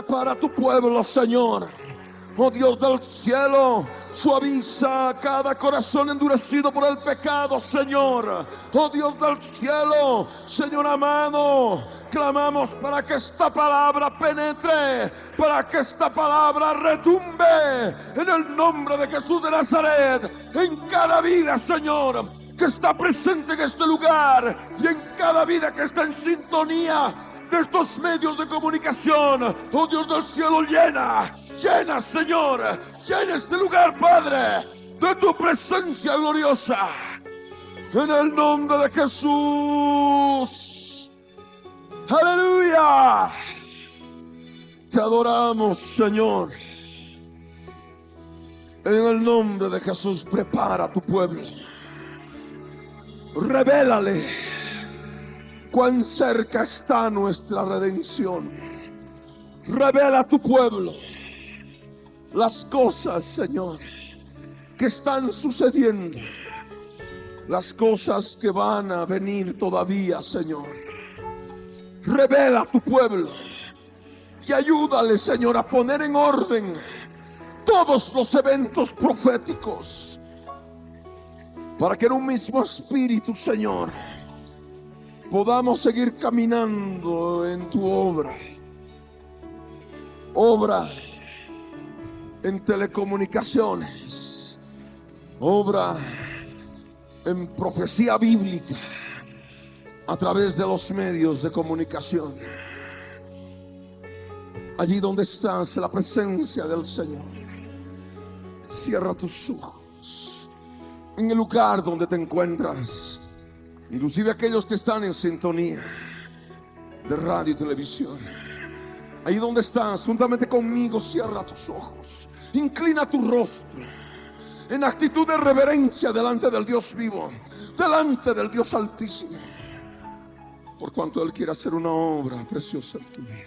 Prepara tu pueblo, Señor. Oh Dios del cielo, suaviza cada corazón endurecido por el pecado, Señor. Oh Dios del cielo, Señor amado, clamamos para que esta palabra penetre, para que esta palabra retumbe en el nombre de Jesús de Nazaret, en cada vida, Señor, que está presente en este lugar y en cada vida que está en sintonía de estos medios de comunicación. Oh Dios del cielo, llena, Señor, llena este lugar, Padre, de tu presencia gloriosa, en el nombre de Jesús. Aleluya. Te adoramos, Señor. En el nombre de Jesús, prepara a tu pueblo. Revélale cuán cerca está nuestra redención. Revela a tu pueblo las cosas, Señor, que están sucediendo, las cosas que van a venir todavía, Señor. Revela a tu pueblo y ayúdale, Señor, a poner en orden todos los eventos proféticos, para que en un mismo espíritu, Señor, podamos seguir caminando en tu obra. Obra en telecomunicaciones, obra en profecía bíblica a través de los medios de comunicación. Allí donde estás, en la presencia del Señor, cierra tus ojos. En el lugar donde te encuentras, inclusive aquellos que están en sintonía de radio y televisión, ahí donde estás, juntamente conmigo, cierra tus ojos, inclina tu rostro en actitud de reverencia delante del Dios vivo, delante del Dios altísimo, por cuanto Él quiere hacer una obra preciosa en tu vida.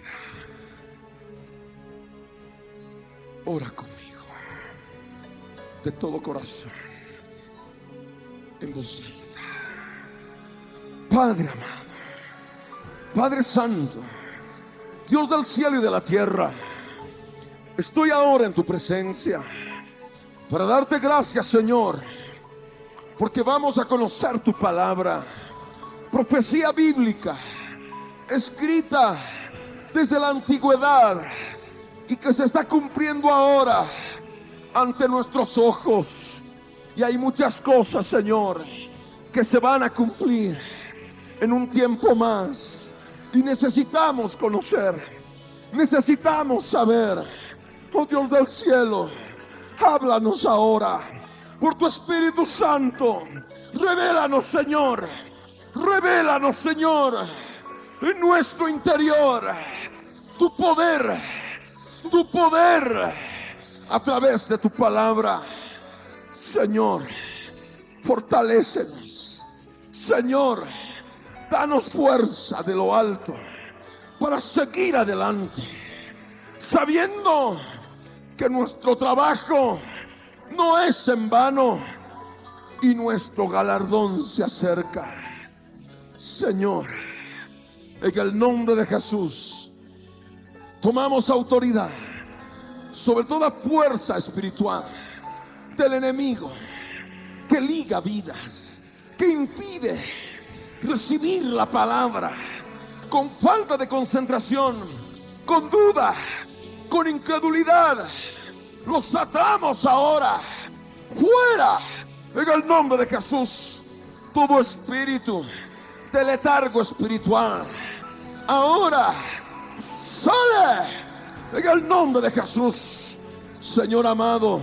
Ora conmigo de todo corazón, en voz alta. Padre amado, Padre santo, Dios del cielo y de la tierra, estoy ahora en tu presencia para darte gracias, Señor, porque vamos a conocer tu palabra, profecía bíblica, escrita desde la antigüedad y que se está cumpliendo ahora ante nuestros ojos. Y hay muchas cosas, Señor, que se van a cumplir en un tiempo más. Y necesitamos conocer, necesitamos saber. Oh Dios del cielo, háblanos ahora por tu Espíritu Santo. Revélanos, Señor, revélanos, Señor, en nuestro interior tu poder a través de tu palabra. Señor, fortalécenos. Señor, danos fuerza de lo alto para seguir adelante, sabiendo que nuestro trabajo no es en vano y nuestro galardón se acerca. Señor, en el nombre de Jesús, tomamos autoridad sobre toda fuerza espiritual del enemigo que liga vidas, que impide recibir la palabra con falta de concentración, con duda, con incredulidad. Los atamos ahora fuera en el nombre de Jesús. Todo espíritu de letargo espiritual ahora sale en el nombre de Jesús. Señor amado,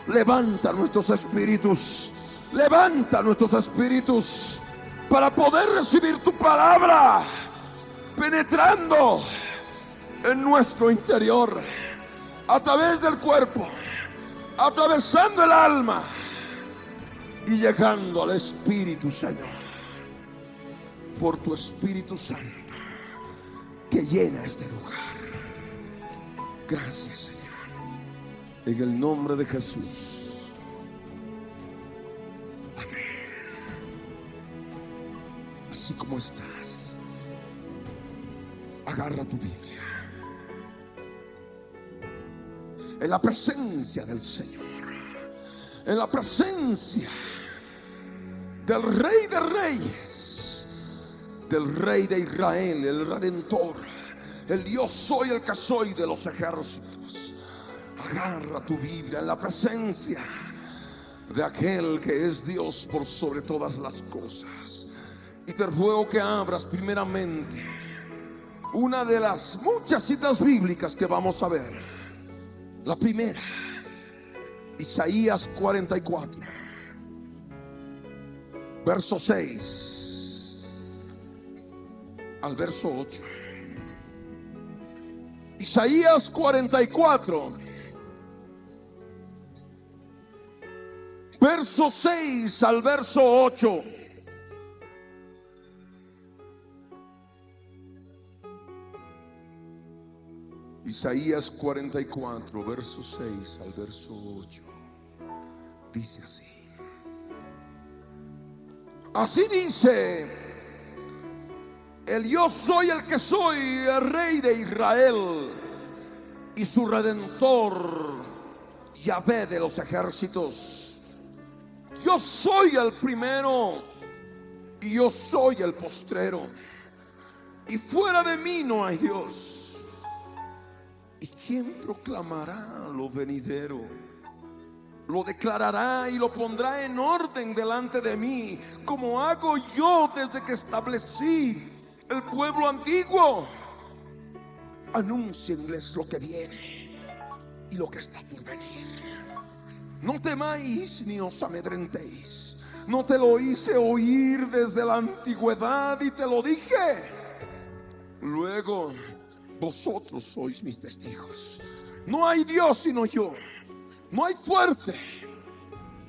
levanta nuestros espíritus, levanta nuestros espíritus para poder recibir tu palabra penetrando en nuestro interior, a través del cuerpo, atravesando el alma y llegando al Espíritu, Señor, por tu Espíritu Santo que llena este lugar. Gracias, Señor, en el nombre de Jesús. Amén. Así como estás, agarra tu Biblia en la presencia del Señor, en la presencia del Rey de Reyes, del Rey de Israel, el Redentor, el yo soy el que soy de los ejércitos. Agarra tu Biblia en la presencia de aquel que es Dios por sobre todas las cosas. Y te ruego que abras primeramente una de las muchas citas bíblicas que vamos a ver. La primera, Isaías 44, verso 6 al verso 8. Isaías 44, verso 6 al verso 8. Isaías 44, verso 6 al verso 8. Dice así. Así dice el yo soy el que soy, el Rey de Israel y su Redentor, Yahvé de los ejércitos. Yo soy el primero y yo soy el postrero, y fuera de mí no hay Dios. ¿Y quién proclamará lo venidero? Lo declarará y lo pondrá en orden delante de mí, como hago yo desde que establecí el pueblo antiguo. Anúncienles lo que viene y lo que está por venir. No temáis ni os amedrentéis. No te lo hice oír desde la antigüedad y te lo dije. Luego vosotros sois mis testigos. No hay Dios sino yo. No hay fuerte.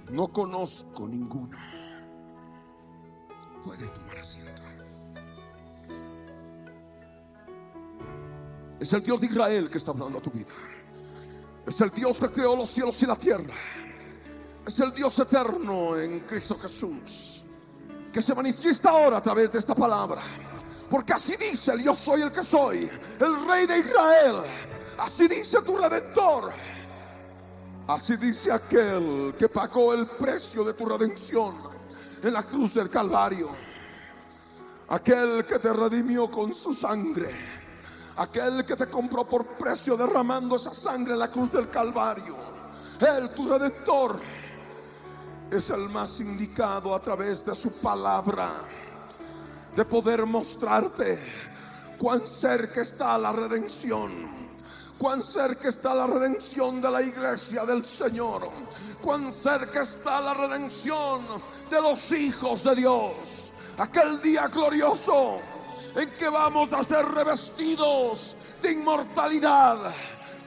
No conozco ninguno. Pueden tomar asiento. Es el Dios de Israel que está hablando a tu vida. Es el Dios que creó los cielos y la tierra. Es el Dios eterno en Cristo Jesús, que se manifiesta ahora a través de esta palabra. Porque así dice el yo soy el que soy, el Rey de Israel. Así dice tu Redentor. Así dice aquel que pagó el precio de tu redención en la cruz del Calvario. Aquel que te redimió con su sangre. Aquel que te compró por precio derramando esa sangre en la cruz del Calvario. Él, tu Redentor, es el más indicado a través de su palabra de poder mostrarte cuán cerca está la redención. Cuán cerca está la redención de la iglesia del Señor. Cuán cerca está la redención de los hijos de Dios. Aquel día glorioso en que vamos a ser revestidos de inmortalidad.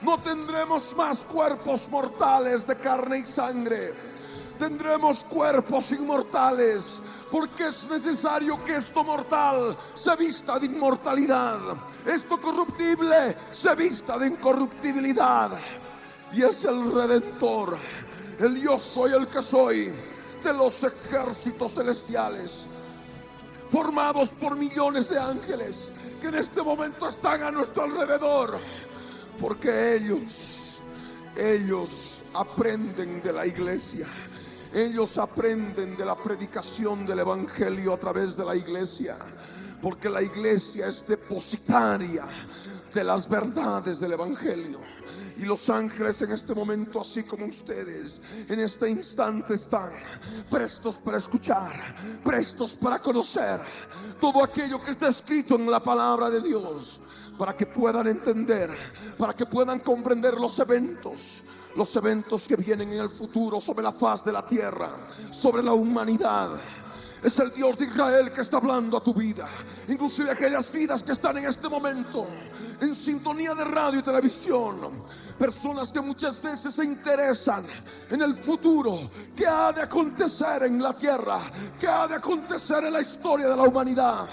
No tendremos más cuerpos mortales de carne y sangre. Tendremos cuerpos inmortales, porque es necesario que esto mortal se vista de inmortalidad, esto corruptible se vista de incorruptibilidad. Y es el Redentor, el yo soy el que soy de los ejércitos celestiales, formados por millones de ángeles que en este momento están a nuestro alrededor, porque ellos aprenden de la iglesia. Ellos aprenden de la predicación del evangelio a través de la iglesia, porque la iglesia es depositaria de las verdades del evangelio. Y los ángeles en este momento, así como ustedes en este instante, están prestos para escuchar, prestos para conocer todo aquello que está escrito en la palabra de Dios, para que puedan entender, para que puedan comprender los eventos que vienen en el futuro sobre la faz de la tierra, sobre la humanidad. Es el Dios de Israel que está hablando a tu vida. Inclusive aquellas vidas que están en este momento en sintonía de radio y televisión. Personas que muchas veces se interesan en el futuro que ha de acontecer en la tierra, que ha de acontecer en la historia de la humanidad.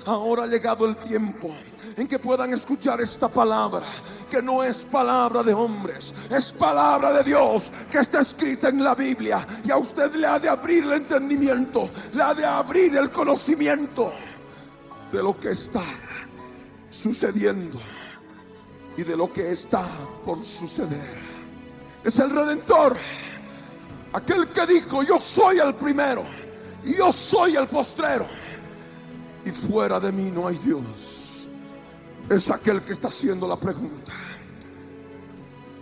Ahora ha llegado el tiempo en que puedan escuchar esta palabra, que no es palabra de hombres, es palabra de Dios, que está escrita en la Biblia. Y a usted le ha de abrir el entendimiento, le ha de abrir el conocimiento de lo que está sucediendo y de lo que está por suceder. Es el Redentor, aquel que dijo: yo soy el primero y yo soy el postrero, y fuera de mí no hay Dios. Es aquel que está haciendo la pregunta.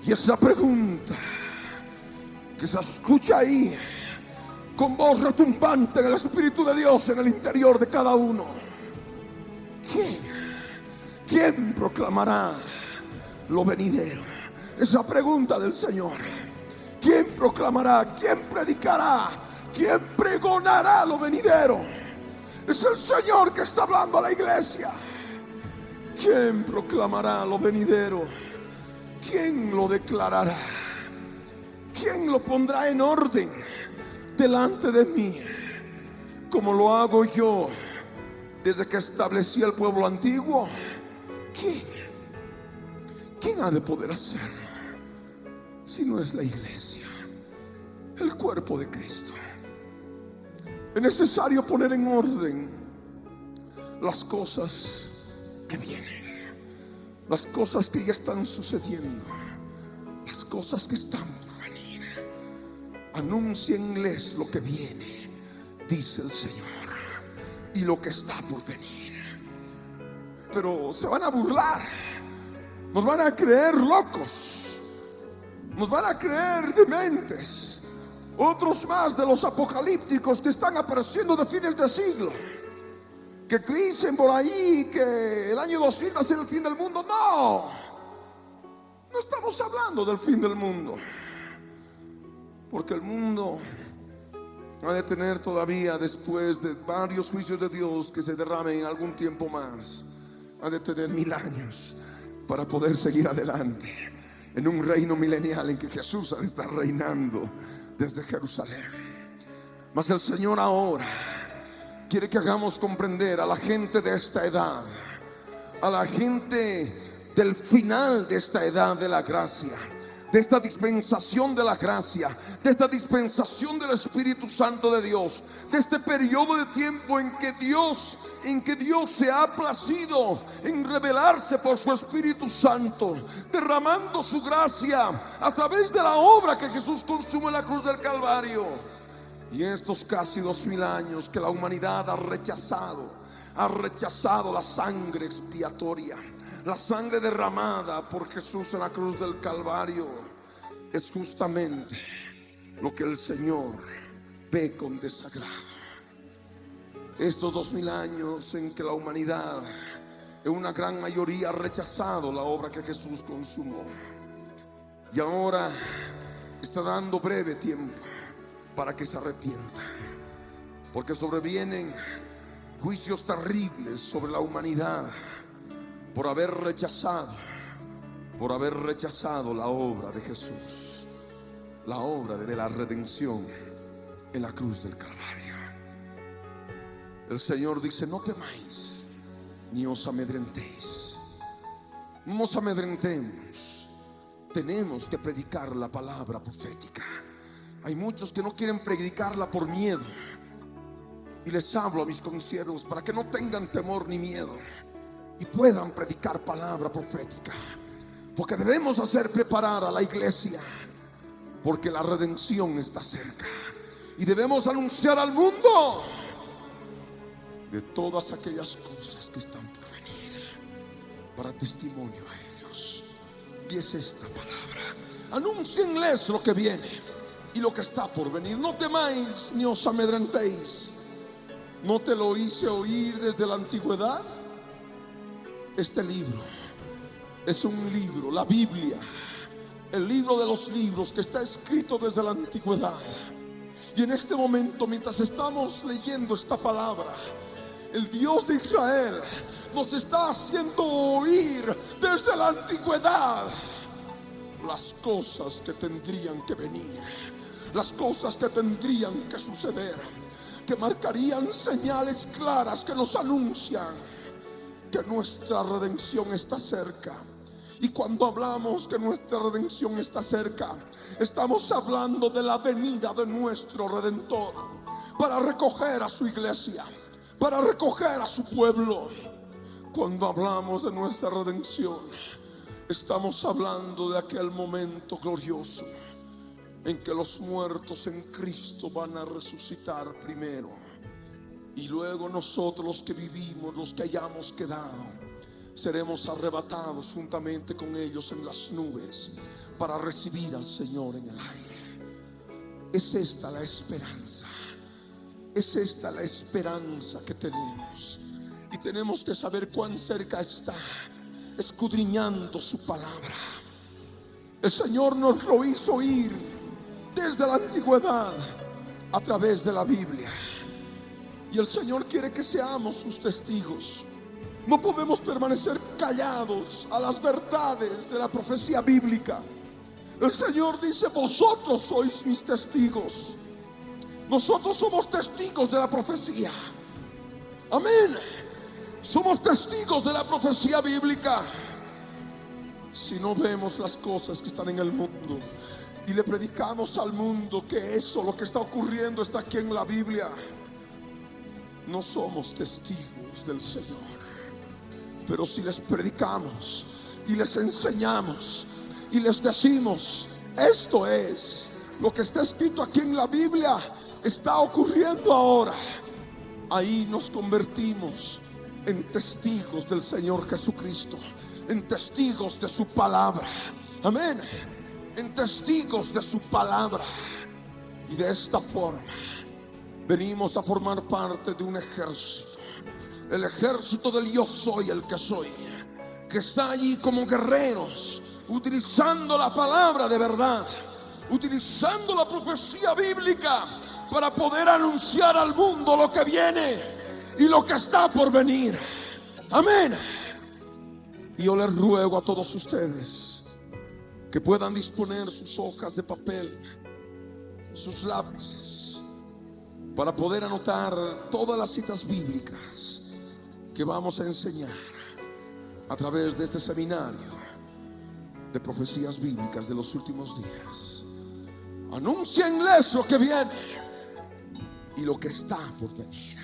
Y esa pregunta que se escucha ahí con voz retumbante en el Espíritu de Dios en el interior de cada uno: ¿Quién proclamará lo venidero? Esa pregunta del Señor. ¿Quién proclamará? ¿Quién predicará? ¿Quién pregonará lo venidero? Es el Señor que está hablando a la iglesia. ¿Quién proclamará lo venidero? ¿Quién lo declarará? ¿Quién lo pondrá en orden delante de mí, como lo hago yo desde que establecí el pueblo antiguo? ¿Quién ha de poder hacerlo si no es la iglesia, el cuerpo de Cristo? Es necesario poner en orden las cosas que vienen, las cosas que ya están sucediendo, las cosas que están por venir. Anúncienles lo que viene, dice el Señor, y lo que está por venir. Pero se van a burlar, nos van a creer locos, nos van a creer dementes. Otros más de los apocalípticos que están apareciendo de fines de siglo, que dicen por ahí que el año 2000 va a ser el fin del mundo. No estamos hablando del fin del mundo, porque el mundo ha de tener todavía, después de varios juicios de Dios que se derramen en algún tiempo más, ha de tener 1000 años para poder seguir adelante en un reino milenial en que Jesús ha de estar reinando desde Jerusalén. Mas el Señor ahora quiere que hagamos comprender a la gente de esta edad, a la gente del final de esta edad de la gracia, de esta dispensación de la gracia, de esta dispensación del Espíritu Santo de Dios, de este periodo de tiempo en que Dios se ha placido en revelarse por su Espíritu Santo, derramando su gracia a través de la obra que Jesús consumó en la cruz del Calvario. Y en estos casi 2000 años que la humanidad ha rechazado la sangre expiatoria, la sangre derramada por Jesús en la cruz del Calvario, es justamente lo que el Señor ve con desagrado. Estos 2000 años en que la humanidad en una gran mayoría ha rechazado la obra que Jesús consumó, y ahora está dando breve tiempo para que se arrepientan, porque sobrevienen juicios terribles sobre la humanidad por haber rechazado la obra de Jesús, la obra de la redención en la cruz del Calvario. El Señor dice: no temáis ni os amedrentéis. No nos amedrentemos. Tenemos que predicar la palabra profética. Hay muchos que no quieren predicarla por miedo, y les hablo a mis consiervos para que no tengan temor ni miedo y puedan predicar palabra profética, porque debemos hacer preparar a la iglesia, porque la redención está cerca, y debemos anunciar al mundo de todas aquellas cosas que están por venir para testimonio a ellos. Y es esta palabra: anúncienles lo que viene y lo que está por venir. No temáis ni os amedrentéis. ¿No te lo hice oír desde la antigüedad? Este libro es un libro, la Biblia, el libro de los libros, que está escrito desde la antigüedad. Y en este momento, mientras estamos leyendo esta palabra, el Dios de Israel nos está haciendo oír desde la antigüedad las cosas que tendrían que venir, las cosas que tendrían que suceder, que marcarían señales claras que nos anuncian que nuestra redención está cerca. Y cuando hablamos que nuestra redención está cerca, estamos hablando de la venida de nuestro Redentor para recoger a su iglesia, para recoger a su pueblo. Cuando hablamos de nuestra redención, estamos hablando de aquel momento glorioso en que los muertos en Cristo van a resucitar primero, y luego nosotros, los que vivimos, los que hayamos quedado, seremos arrebatados juntamente con ellos en las nubes para recibir al Señor en el aire. Es esta la esperanza. Es esta la esperanza que tenemos. Y tenemos que saber cuán cerca está, escudriñando su palabra. El Señor nos lo hizo oír desde la antigüedad a través de la Biblia. Y el Señor quiere que seamos sus testigos. No podemos permanecer callados a las verdades de la profecía bíblica. El Señor dice: vosotros sois mis testigos. Nosotros somos testigos de la profecía. Amén. Somos testigos de la profecía bíblica. Si no vemos las cosas que están en el mundo y le predicamos al mundo que eso, lo que está ocurriendo, está aquí en la Biblia, no somos testigos del Señor. Pero si les predicamos y les enseñamos y les decimos: esto es lo que está escrito aquí en la Biblia, está ocurriendo ahora, ahí nos convertimos en testigos del Señor Jesucristo, en testigos de su palabra. Amén. En testigos de su palabra. Y de esta forma venimos a formar parte de un ejército, el ejército del yo soy el que soy, que está allí como guerreros, utilizando la palabra de verdad, utilizando la profecía bíblica para poder anunciar al mundo lo que viene y lo que está por venir. Amén. Y yo les ruego a todos ustedes que puedan disponer sus hojas de papel, sus lápices, para poder anotar todas las citas bíblicas que vamos a enseñar a través de este seminario de profecías bíblicas de los últimos días. Anúncienles lo que viene y lo que está por venir.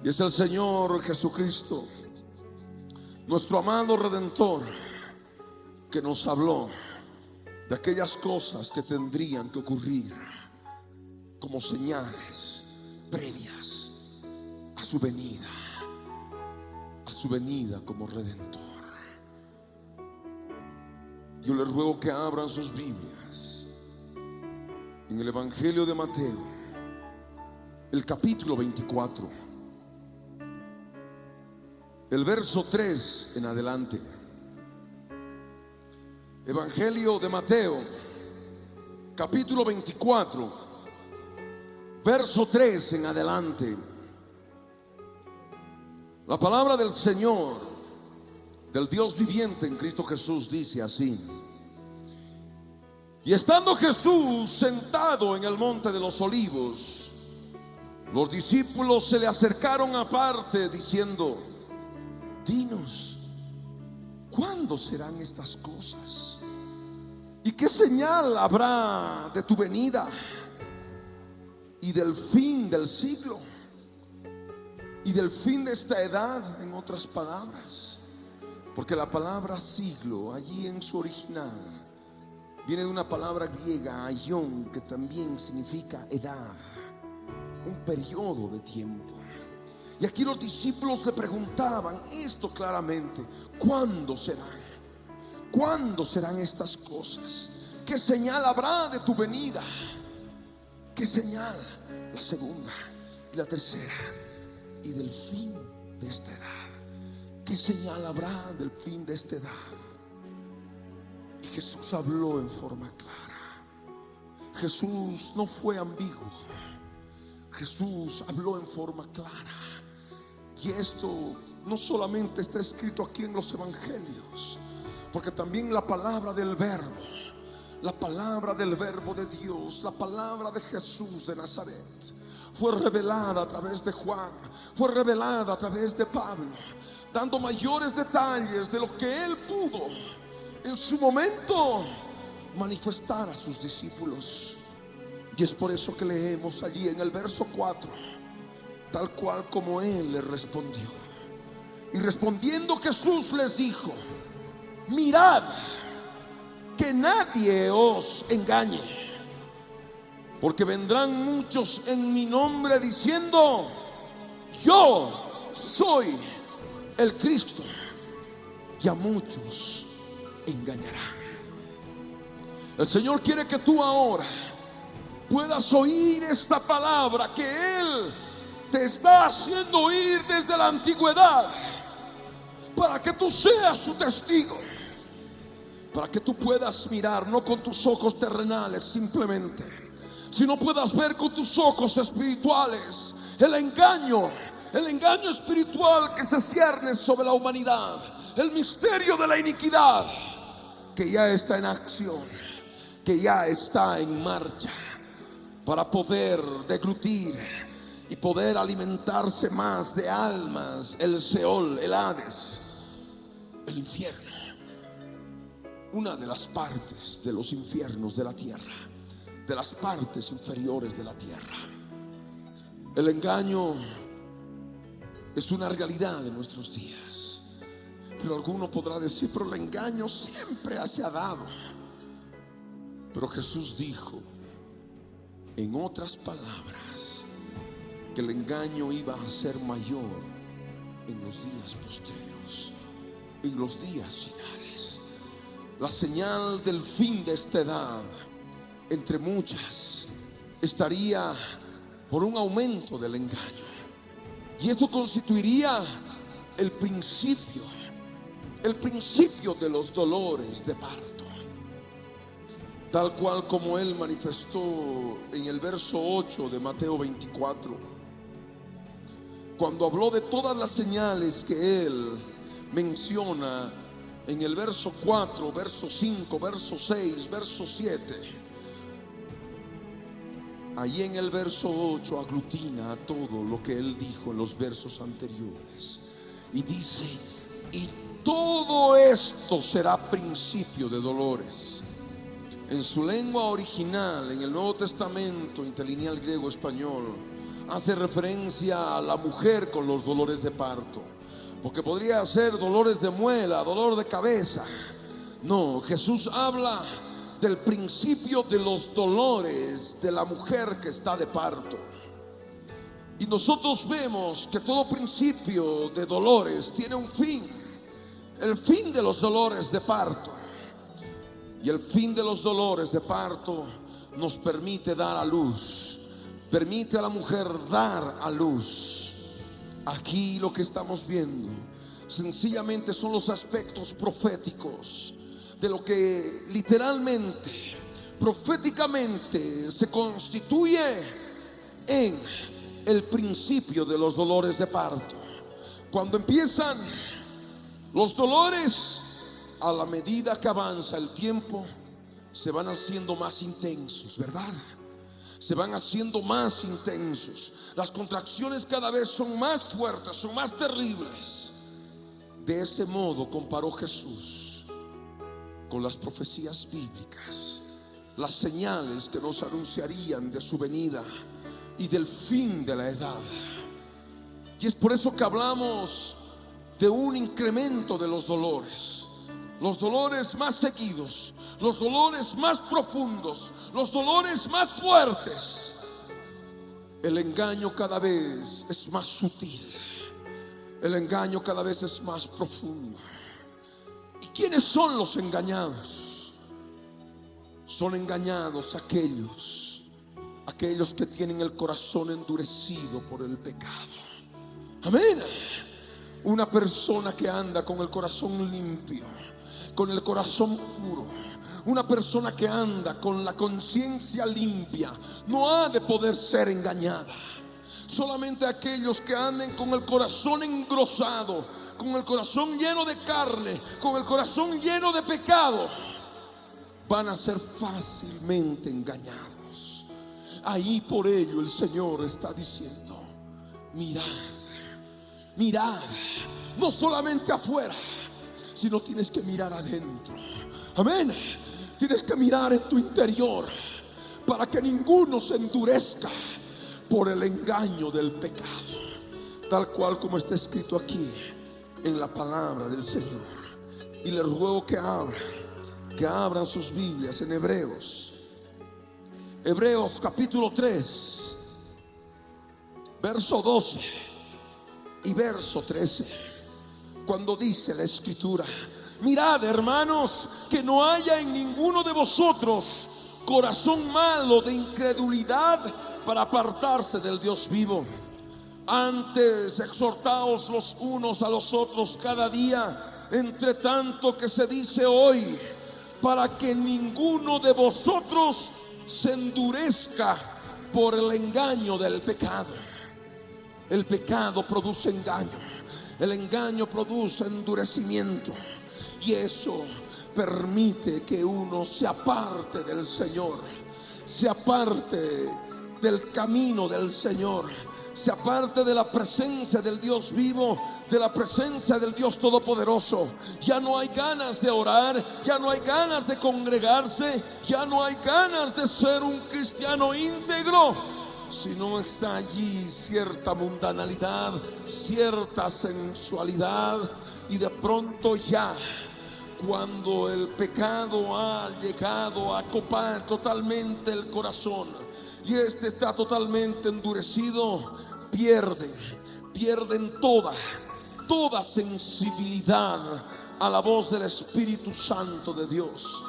Y es el Señor Jesucristo, nuestro amado Redentor, que nos habló de aquellas cosas que tendrían que ocurrir como señales previas a su venida como Redentor. Yo les ruego que abran sus Biblias en el Evangelio de Mateo, el capítulo 24, el verso 3 en adelante. Evangelio de Mateo, capítulo 24, verso 3 en adelante. La palabra del Señor, del Dios viviente en Cristo Jesús, dice así: y estando Jesús sentado en el monte de los olivos, los discípulos se le acercaron aparte diciendo: dinos, ¿cuándo serán estas cosas? ¿Y qué señal habrá de tu venida y del fin del siglo? Y del fin de esta edad, en otras palabras, porque la palabra siglo allí en su original viene de una palabra griega, aion, que también significa edad, un periodo de tiempo. Y aquí los discípulos le preguntaban esto claramente: ¿cuándo serán? ¿Cuándo serán estas cosas? ¿Qué señal habrá de tu venida? ¿Qué señal? La segunda y la tercera y del fin de esta edad. ¿Qué señal habrá del fin de esta edad? Y Jesús habló en forma clara. Jesús no fue ambiguo. Jesús habló en forma clara. Y esto no solamente está escrito aquí en los evangelios, porque también la palabra del verbo de Dios, la palabra de Jesús de Nazaret, fue revelada a través de Juan, fue revelada a través de Pablo, dando mayores detalles de lo que él pudo en su momento manifestar a sus discípulos. Y es por eso que leemos allí en el verso 4, tal cual como él les respondió. Y respondiendo Jesús les dijo: mirad que nadie os engañe, Porque vendrán muchos en mi nombre diciendo: yo soy el Cristo, y a muchos engañarán. El Señor quiere que tú ahora puedas oír esta palabra que Él te está haciendo oír desde la antigüedad, para que tú seas su testigo, para que tú puedas mirar no con tus ojos terrenales simplemente, sino puedas ver con tus ojos espirituales el engaño espiritual que se cierne sobre la humanidad, el misterio de la iniquidad que ya está en acción, que ya está en marcha, para poder deglutir y poder alimentarse más de almas, el Seol, el Hades, el infierno, una de las partes de los infiernos de la tierra, de las partes inferiores de la tierra. El engaño es una realidad de nuestros días. Pero alguno podrá decir: pero el engaño siempre se ha dado. Pero Jesús dijo, en otras palabras, que el engaño iba a ser mayor en los días posteriores, en los días finales. La señal del fin de esta edad, entre muchas, estaría por un aumento del engaño. Y eso constituiría el principio de los dolores de parto, tal cual como Él manifestó en el verso 8 de Mateo 24, cuando habló de todas las señales que Él menciona en el verso 4, verso 5, verso 6, verso 7. Allí en el verso 8 aglutina todo lo que Él dijo en los versos anteriores y dice: y todo esto será principio de dolores. En su lengua original, en el Nuevo Testamento, interlineal griego-español, hace referencia a la mujer con los dolores de parto, porque podría ser dolores de muela, dolor de cabeza. No, Jesús habla del principio de los dolores de la mujer que está de parto. Y nosotros vemos que todo principio de dolores tiene un fin. El fin de los dolores de parto. Y el fin de los dolores de parto nos permite dar a luz. Permite a la mujer dar a luz. Aquí lo que estamos viendo sencillamente son los aspectos proféticos de lo que literalmente, proféticamente se constituye en el principio de los dolores de parto. Cuando empiezan los dolores, a la medida que avanza el tiempo, se van haciendo más intensos, ¿verdad? Se van haciendo más intensos. Las contracciones cada vez son más fuertes, son más terribles. De ese modo comparó Jesús con las profecías bíblicas, las señales que nos anunciarían de su venida y del fin de la edad. Y es por eso que hablamos de un incremento de los dolores más seguidos, los dolores más profundos, los dolores más fuertes. El engaño cada vez es más sutil, el engaño cada vez es más profundo. ¿Y quiénes son los engañados? Son engañados aquellos que tienen el corazón endurecido por el pecado. Amén. Una persona que anda con el corazón limpio, con el corazón puro, una persona que anda con la conciencia limpia, no ha de poder ser engañada. Solamente aquellos que anden con el corazón engrosado, con el corazón lleno de carne, con el corazón lleno de pecado, van a ser fácilmente engañados. Ahí por ello el Señor está diciendo: mirad, no solamente afuera, sino tienes que mirar adentro. Amén. Tienes que mirar en tu interior, para que ninguno se endurezca por el engaño del pecado, tal cual como está escrito aquí en la palabra del Señor. Y les ruego que abran sus Biblias en Hebreos Hebreos capítulo 3, verso 12 y verso 13, cuando dice la escritura: mirad, hermanos, que no haya en ninguno de vosotros corazón malo de incredulidad para apartarse del Dios vivo. Antes exhortaos los unos a los otros cada día, entre tanto que se dice hoy, para que ninguno de vosotros se endurezca por el engaño del pecado. El pecado produce engaño, el engaño produce endurecimiento, y eso permite que uno se aparte del Señor, se aparte del camino del Señor, se aparte de la presencia del Dios vivo, de la presencia del Dios todopoderoso. Ya no hay ganas de orar, ya no hay ganas de congregarse, ya no hay ganas de ser un cristiano íntegro, si no está allí cierta mundanalidad, cierta sensualidad. Y de pronto ya, cuando el pecado ha llegado a copar totalmente el corazón y este está totalmente endurecido, pierden toda sensibilidad a la voz del Espíritu Santo de Dios.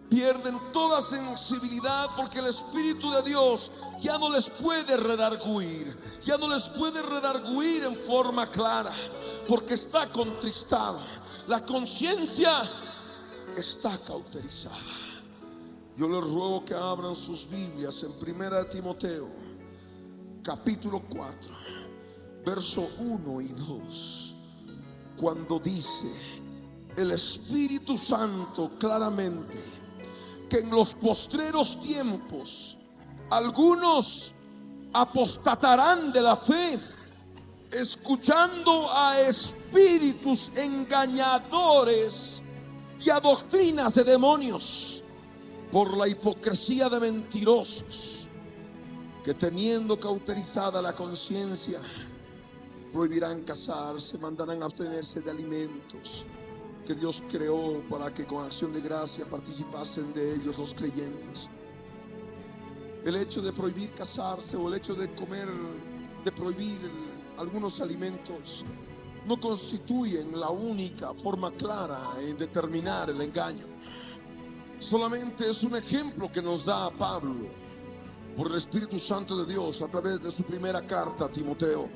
Pierden toda sensibilidad, porque el Espíritu de Dios ya no les puede redarguir, ya no les puede redarguir en forma clara, porque está contristado. La conciencia está cauterizada. Yo les ruego que abran sus Biblias en 1 Timoteo capítulo 4, verso 1 y 2, cuando dice el Espíritu Santo claramente que en los postreros tiempos algunos apostatarán de la fe, escuchando a espíritus engañadores y a doctrinas de demonios, por la hipocresía de mentirosos, que teniendo cauterizada la conciencia, prohibirán casarse, mandarán abstenerse de alimentos que Dios creó para que con acción de gracia participasen de ellos los creyentes. El hecho de prohibir casarse o el hecho de comer, de prohibir algunos alimentos, no constituyen la única forma clara en determinar el engaño. Solamente es un ejemplo que nos da Pablo por el Espíritu Santo de Dios a través de su primera carta a Timoteo.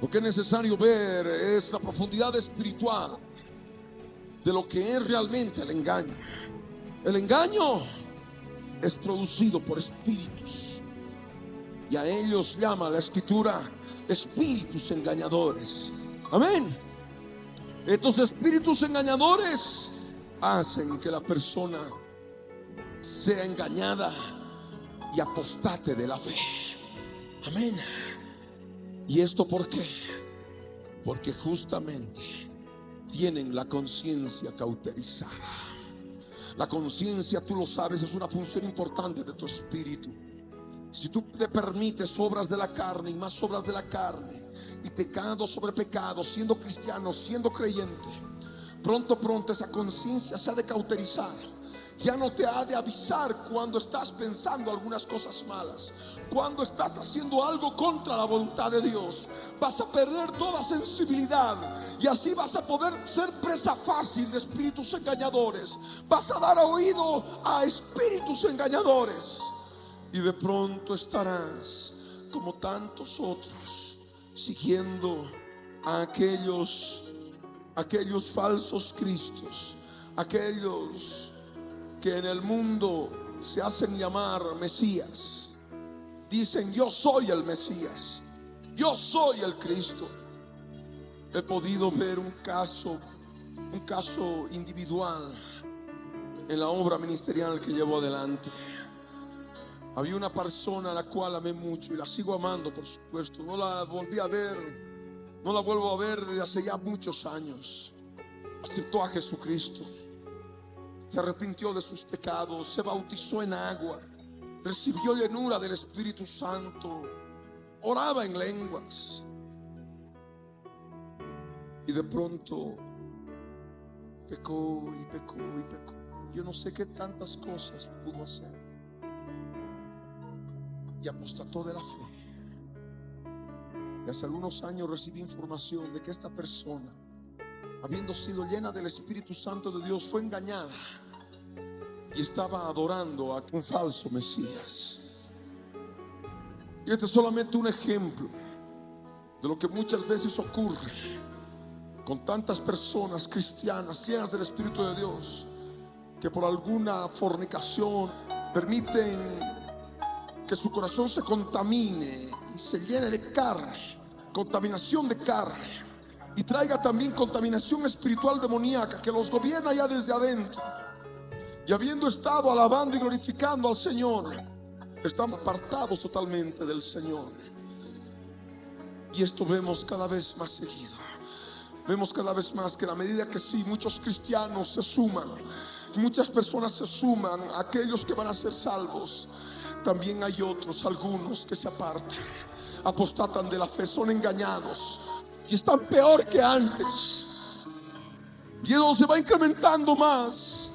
Lo que es necesario ver es la profundidad espiritual de lo que es realmente el engaño. El engaño es producido por espíritus, y a ellos llama la Escritura espíritus engañadores. Amén. Estos espíritus engañadores hacen que la persona sea engañada y apostate de la fe. Amén. ¿Y esto por qué? Porque justamente tienen la conciencia cauterizada. La conciencia, tú lo sabes, es una función importante de tu espíritu. Si tú te permites obras de la carne y más obras de la carne, y pecado sobre pecado, siendo cristiano, siendo creyente, pronto esa conciencia se ha de cauterizar. Ya no te ha de avisar cuando estás pensando algunas cosas malas, cuando estás haciendo algo contra la voluntad de Dios. Vas a perder toda sensibilidad, y así vas a poder ser presa fácil de espíritus engañadores. Vas a dar oído a espíritus engañadores, y de pronto estarás como tantos otros, siguiendo a aquellos falsos cristos, aquellos que en el mundo se hacen llamar Mesías. Dicen: yo soy el Mesías, yo soy el Cristo. He podido ver un caso individual en la obra ministerial que llevo adelante. Había una persona a la cual amé mucho y la sigo amando, por supuesto. No la volví a ver, no la vuelvo a ver desde hace ya muchos años. Aceptó a Jesucristo, se arrepintió de sus pecados, se bautizó en agua, recibió llenura del Espíritu Santo, oraba en lenguas, y de pronto pecó y pecó y pecó. Yo no sé qué tantas cosas pudo hacer. y apostató de la fe. Y hace algunos años recibí información de que esta persona, habiendo sido llena del Espíritu Santo de Dios, fue engañada y estaba adorando a un falso Mesías. Y este es solamente un ejemplo de lo que muchas veces ocurre con tantas personas cristianas llenas del Espíritu de Dios, que por alguna fornicación permiten que su corazón se contamine y se llene de carne, contaminación de carne, y traiga también contaminación espiritual demoníaca que los gobierna ya desde adentro. Y habiendo estado alabando y glorificando al Señor, están apartados totalmente del Señor. Y esto vemos cada vez más seguido. Vemos cada vez más que a la medida que sí, muchos cristianos se suman, muchas personas se suman a aquellos que van a ser salvos, también hay otros, algunos que se apartan, apostatan de la fe, son engañados y están peor que antes. Y eso se va incrementando más,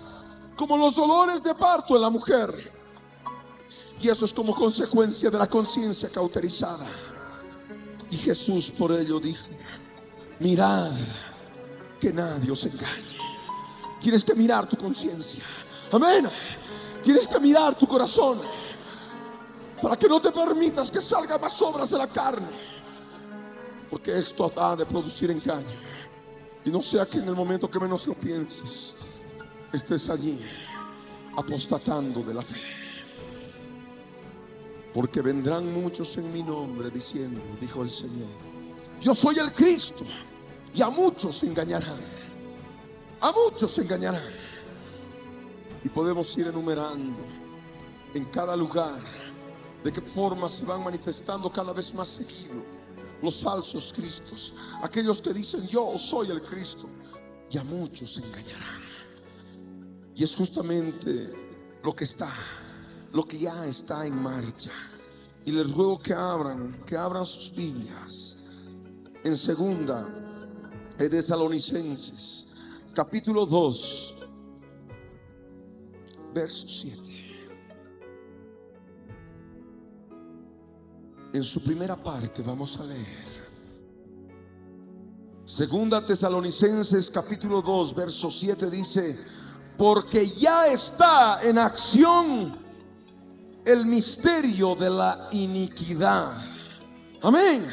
como los dolores de parto en la mujer. Y eso es como consecuencia de la conciencia cauterizada. Y Jesús por ello dijo: mirad que nadie os engañe. Tienes que mirar tu conciencia. Amén. Tienes que mirar tu corazón para que no te permitas que salgan más obras de la carne, porque esto ha de producir engaño. Y no sea que en el momento que menos lo pienses estés allí apostatando de la fe. Porque vendrán muchos en mi nombre diciendo, dijo el Señor, yo soy el Cristo, y a muchos se engañarán. A muchos se engañarán. Y podemos ir enumerando en cada lugar de qué forma se van manifestando cada vez más seguido los falsos cristos, aquellos que dicen yo soy el Cristo, y a muchos se engañarán. Y es justamente lo que ya está en marcha. Y les ruego que abran sus Biblias en segunda de Tesalonicenses capítulo 2 verso 7. En su primera parte vamos a leer segunda Tesalonicenses capítulo 2 verso 7. Dice: porque ya está en acción el misterio de la iniquidad. Amén.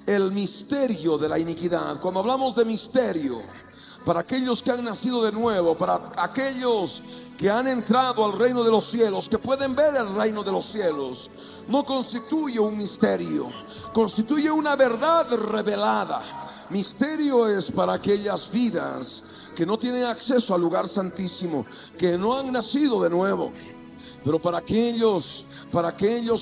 El misterio de la iniquidad. Cuando hablamos de misterio, para aquellos que han nacido de nuevo, para aquellos que han entrado al reino de los cielos, que pueden ver el reino de los cielos, no constituye un misterio, constituye una verdad revelada. Misterio es para aquellas vidas que no tienen acceso al lugar santísimo, que no han nacido de nuevo. Pero para aquellos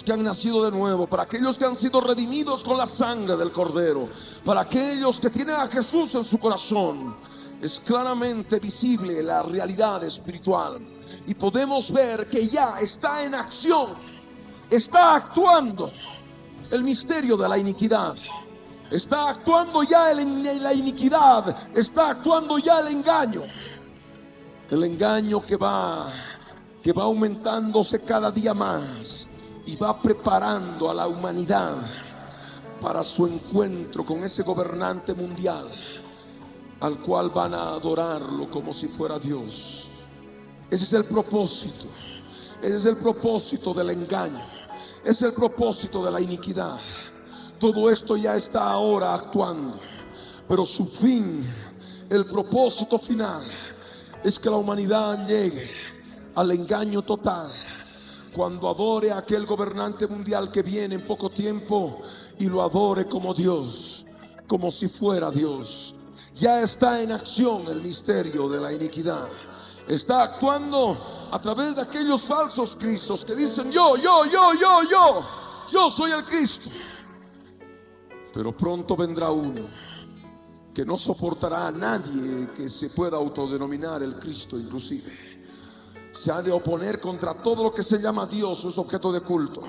que han nacido de nuevo, para aquellos que han sido redimidos con la sangre del Cordero, para aquellos que tienen a Jesús en su corazón, es claramente visible la realidad espiritual. Y podemos ver que ya está en acción, está actuando el misterio de la iniquidad. Está actuando ya la iniquidad, está actuando ya el engaño. El engaño que va aumentándose cada día más y va preparando a la humanidad para su encuentro con ese gobernante mundial, al cual van a adorarlo como si fuera Dios. Ese es el propósito. Ese es el propósito del engaño. Ese es el propósito de la iniquidad. Todo esto ya está ahora actuando, pero su fin, el propósito final, es que la humanidad llegue al engaño total cuando adore a aquel gobernante mundial que viene en poco tiempo y lo adore como Dios, como si fuera Dios. Ya está en acción el misterio de la iniquidad. Está actuando a través de aquellos falsos cristos que dicen yo soy el Cristo. Pero pronto vendrá uno que no soportará a nadie que se pueda autodenominar el Cristo. Inclusive se ha de oponer contra todo lo que se llama Dios o es objeto de culto,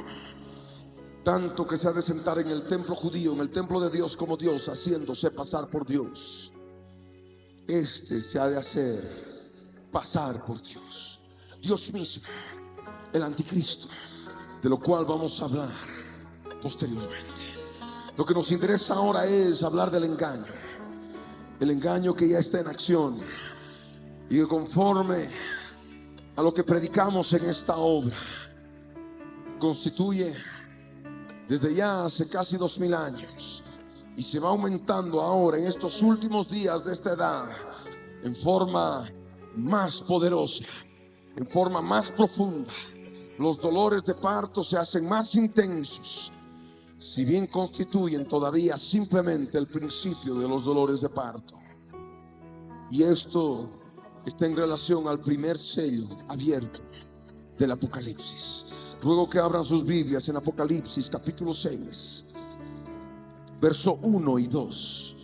tanto que se ha de sentar en el templo judío, en el templo de Dios como Dios, haciéndose pasar por Dios. Este se ha de hacer pasar por Dios, Dios mismo, el anticristo. de lo cual vamos a hablar posteriormente. Lo que nos interesa ahora es hablar del engaño. El engaño que ya está en acción y que conforme a lo que predicamos en esta obra constituye desde ya hace casi 2000 años y se va aumentando ahora en estos últimos días de esta edad en forma más poderosa, en forma más profunda. Los dolores de parto se hacen más intensos, si bien constituyen todavía simplemente el principio de los dolores de parto. Y esto está en relación al primer sello abierto del Apocalipsis. Ruego que abran sus Biblias en Apocalipsis capítulo 6, verso 1 y 2.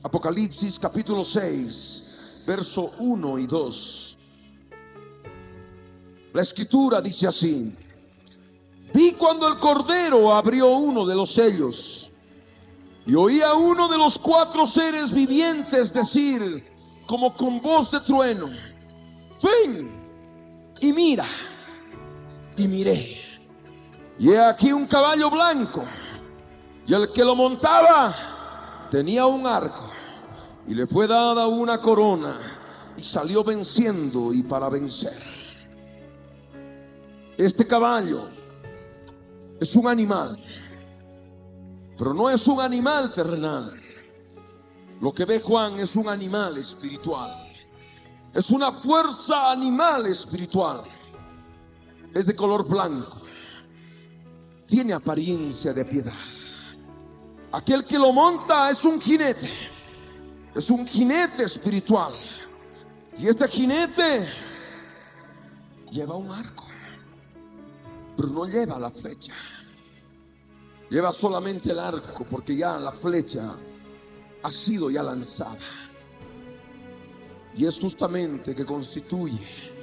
Apocalipsis capítulo 6, verso 1 y 2. La escritura dice así: vi cuando el Cordero abrió uno de los sellos y oí a uno de los 4 seres vivientes decir como con voz de trueno: ven y mira. Y miré, y he aquí un caballo blanco, y el que lo montaba tenía un arco, y le fue dada una corona, y salió venciendo y para vencer. Este caballo es un animal, pero no es un animal terrenal. Lo que ve Juan es un animal espiritual, es una fuerza animal espiritual. Es de color blanco, tiene apariencia de piedad. Aquel que lo monta es un jinete espiritual. Y este jinete lleva un arco, pero no lleva la flecha. Lleva solamente el arco, porque ya la flecha ha sido ya lanzada. Y es justamente que constituye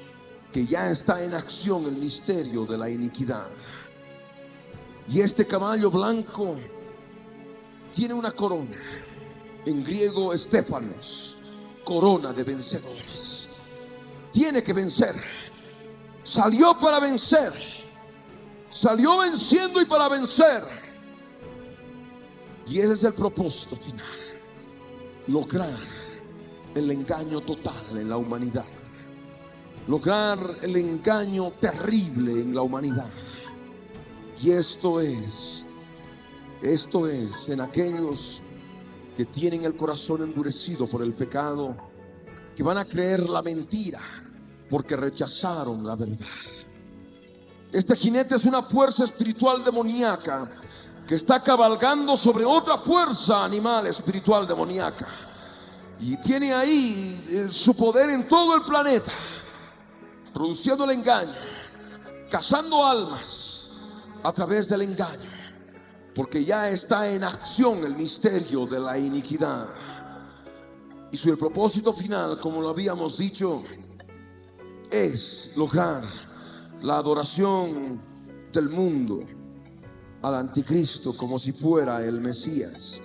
que ya está en acción el misterio de la iniquidad. Y este caballo blanco tiene una corona, en griego estéfanos, corona de vencedores. Tiene que vencer. Salió para vencer, salió venciendo y para vencer. Y ese es el propósito final: lograr el engaño total en la humanidad, lograr el engaño terrible en la humanidad. Y esto es en aquellos que tienen el corazón endurecido por el pecado, que van a creer la mentira porque rechazaron la verdad. Este jinete es una fuerza espiritual demoníaca que está cabalgando sobre otra fuerza animal espiritual demoníaca, y tiene ahí su poder en todo el planeta, produciendo el engaño, cazando almas a través del engaño, porque ya está en acción el misterio de la iniquidad. Y el propósito final, como lo habíamos dicho, es lograr la adoración del mundo al anticristo como si fuera el Mesías.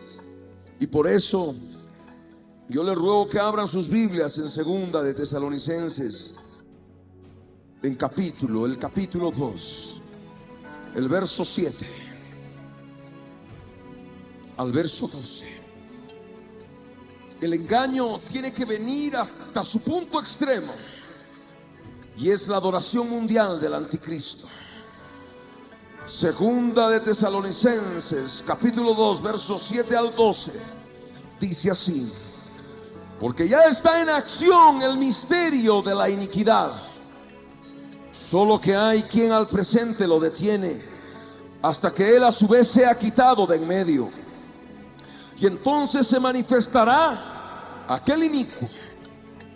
Y por eso yo les ruego que abran sus Biblias en segunda de Tesalonicenses, el capítulo 2, el verso 7 al verso 12. El engaño tiene que venir hasta su punto extremo, y es la adoración mundial del anticristo. Segunda de Tesalonicenses capítulo 2, versos 7 al 12, dice así: porque ya está en acción el misterio de la iniquidad, solo que hay quien al presente lo detiene, hasta que él a su vez sea quitado de en medio. Y entonces se manifestará aquel inicuo,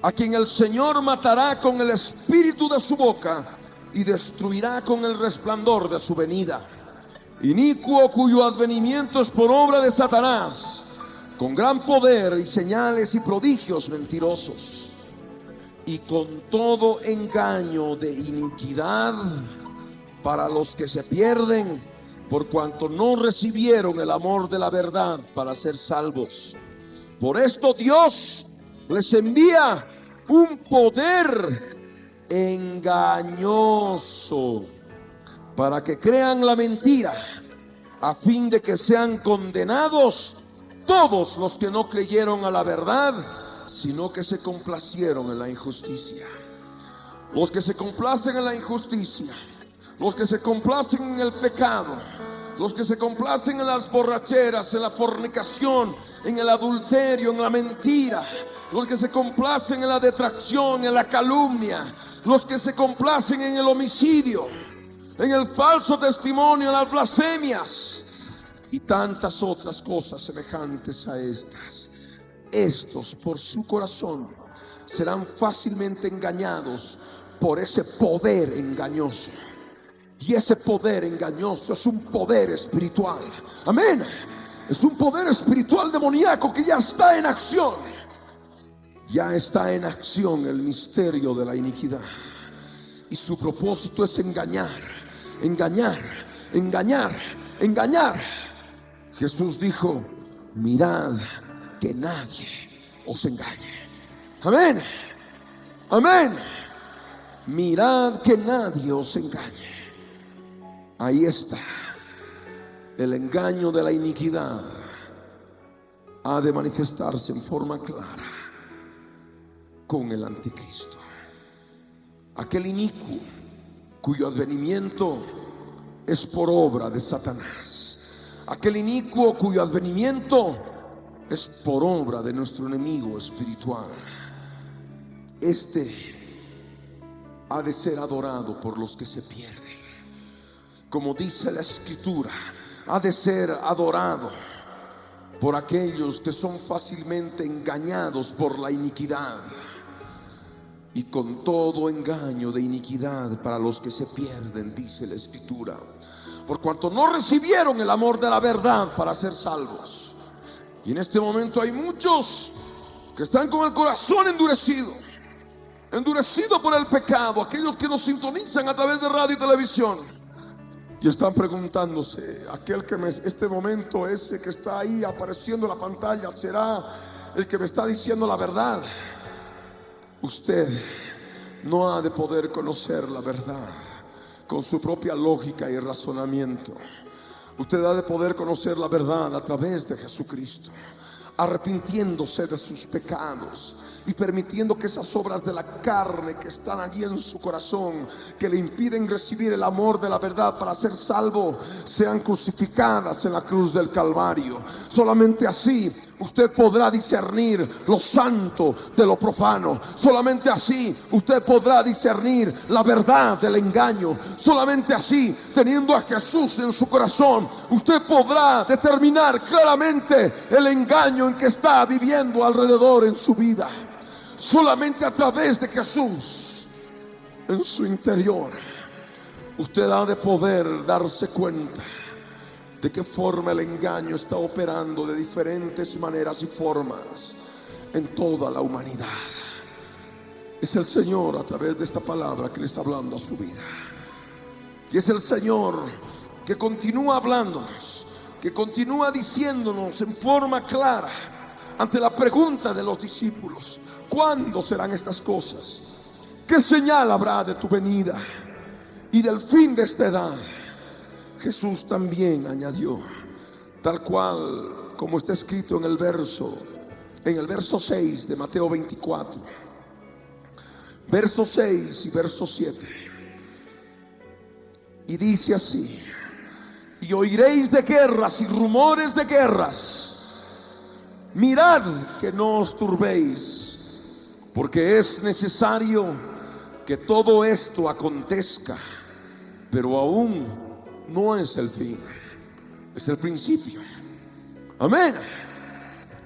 a quien el Señor matará con el espíritu de su boca y destruirá con el resplandor de su venida. Inicuo cuyo advenimiento es por obra de Satanás, con gran poder y señales y prodigios mentirosos, y con todo engaño de iniquidad para los que se pierden, por cuanto no recibieron el amor de la verdad para ser salvos. Por esto Dios les envía un poder engañoso para que crean la mentira, a fin de que sean condenados todos los que no creyeron a la verdad, sino que se complacieron en la injusticia. Los que se complacen en la injusticia, los que se complacen en el pecado, los que se complacen en las borracheras, en la fornicación, en el adulterio, en la mentira, los que se complacen en la detracción, en la calumnia, los que se complacen en el homicidio, en el falso testimonio, en las blasfemias y tantas otras cosas semejantes a estas. Estos por su corazón serán fácilmente engañados por ese poder engañoso. Y ese poder engañoso es un poder espiritual. Amén. Es un poder espiritual demoníaco que ya está en acción. Ya está en acción el misterio de la iniquidad. Y su propósito es engañar, engañar, engañar, engañar. Jesús dijo: mirad que nadie os engañe. Amén. Amén. Mirad que nadie os engañe. Ahí está. El engaño de la iniquidad ha de manifestarse en forma clara con el anticristo. Aquel inicuo cuyo advenimiento es por obra de Satanás. Aquel inicuo cuyo advenimiento es por obra de nuestro enemigo espiritual. Este ha de ser adorado por los que se pierden. Como dice la Escritura, ha de ser adorado por aquellos que son fácilmente engañados por la iniquidad. Y con todo engaño de iniquidad para los que se pierden, dice la Escritura, por cuanto no recibieron el amor de la verdad para ser salvos. Y en este momento hay muchos que están con el corazón endurecido por el pecado. Aquellos que nos sintonizan a través de radio y televisión y están preguntándose: aquel que este momento, ese que está ahí apareciendo en la pantalla, ¿será el que me está diciendo la verdad? Usted no ha de poder conocer la verdad con su propia lógica y razonamiento. Usted ha de poder conocer la verdad a través de Jesucristo, arrepintiéndose de sus pecados y permitiendo que esas obras de la carne que están allí en su corazón, que le impiden recibir el amor de la verdad para ser salvo, sean crucificadas en la cruz del Calvario. Solamente así usted podrá discernir lo santo de lo profano. Solamente así usted podrá discernir la verdad del engaño. Solamente así, teniendo a Jesús en su corazón, usted podrá determinar claramente el engaño en que está viviendo alrededor en su vida. Solamente a través de Jesús en su interior usted ha de poder darse cuenta de qué forma el engaño está operando de diferentes maneras y formas en toda la humanidad. Es el Señor a través de esta palabra que le está hablando a su vida. Y es el Señor que continúa hablándonos, que continúa diciéndonos en forma clara ante la pregunta de los discípulos: ¿cuándo serán estas cosas? ¿Qué señal habrá de tu venida y del fin de esta edad? Jesús también añadió, tal cual como está escrito en el verso 6 de Mateo 24, verso 6 y verso 7, y dice así: y oiréis de guerras y rumores de guerras. Mirad que no os turbéis, porque es necesario que todo esto acontezca, pero aún no es el fin, es el principio. Amén.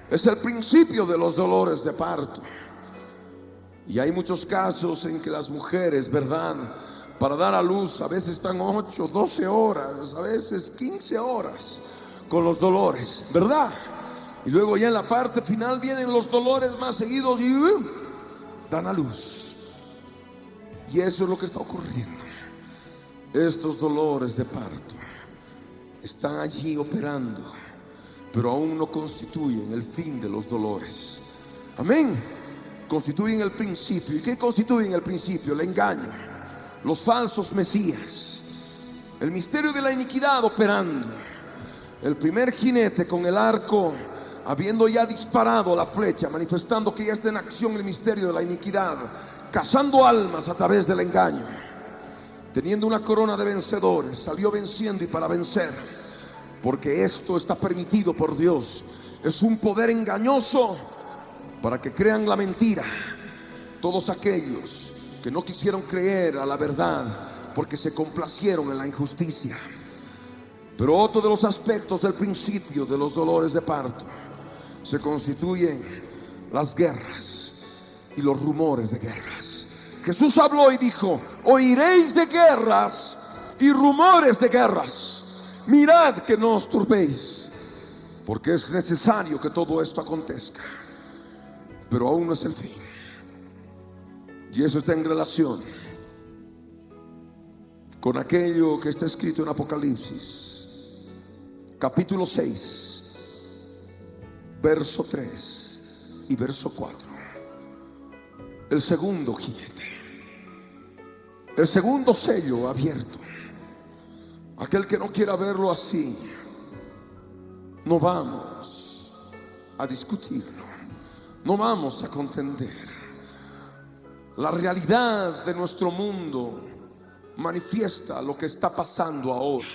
Es el principio de los dolores de parto. Y hay muchos casos en que las mujeres, ¿verdad?, para dar a luz a veces están 8, 12 horas, a veces 15 horas con los dolores, ¿verdad? Y luego ya en la parte final vienen los dolores más seguidos y dan a luz. Y eso es lo que está ocurriendo. Estos dolores de parto están allí operando, pero aún no constituyen el fin de los dolores. Amén. Constituyen el principio. ¿Y qué constituyen el principio? El engaño, los falsos mesías, el misterio de la iniquidad operando. El primer jinete con el arco, habiendo ya disparado la flecha, manifestando que ya está en acción el misterio de la iniquidad, cazando almas a través del engaño, teniendo una corona de vencedores, salió venciendo y para vencer, porque esto está permitido por Dios. Es un poder engañoso para que crean la mentira todos aquellos que no quisieron creer a la verdad porque se complacieron en la injusticia. Pero otro de los aspectos del principio de los dolores de parto se constituyen las guerras y los rumores de guerras. Jesús habló y dijo: oiréis de guerras y rumores de guerras. Mirad que no os turbéis, porque es necesario que todo esto acontezca, pero aún no es el fin. Y eso está en relación con aquello que está escrito en Apocalipsis, capítulo 6, verso 3 y verso 4. El segundo jinete, el segundo sello abierto. Aquel que no quiera verlo así, no vamos a discutirlo, no vamos a contender. La realidad de nuestro mundo manifiesta lo que está pasando ahora.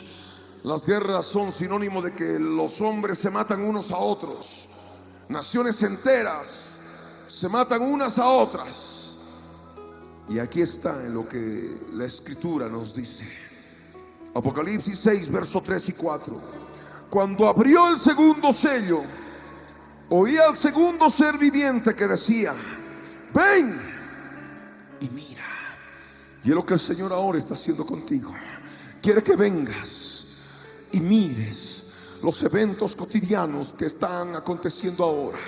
Las guerras son sinónimo de que los hombres se matan unos a otros. Naciones enteras se matan unas a otras. Y aquí está en lo que la Escritura nos dice. Apocalipsis 6, verso 3 y 4. Cuando abrió el segundo sello, oí al segundo ser viviente que decía: ven y mira. Y es lo que el Señor ahora está haciendo contigo. Quiere que vengas y mires los eventos cotidianos que están aconteciendo ahora,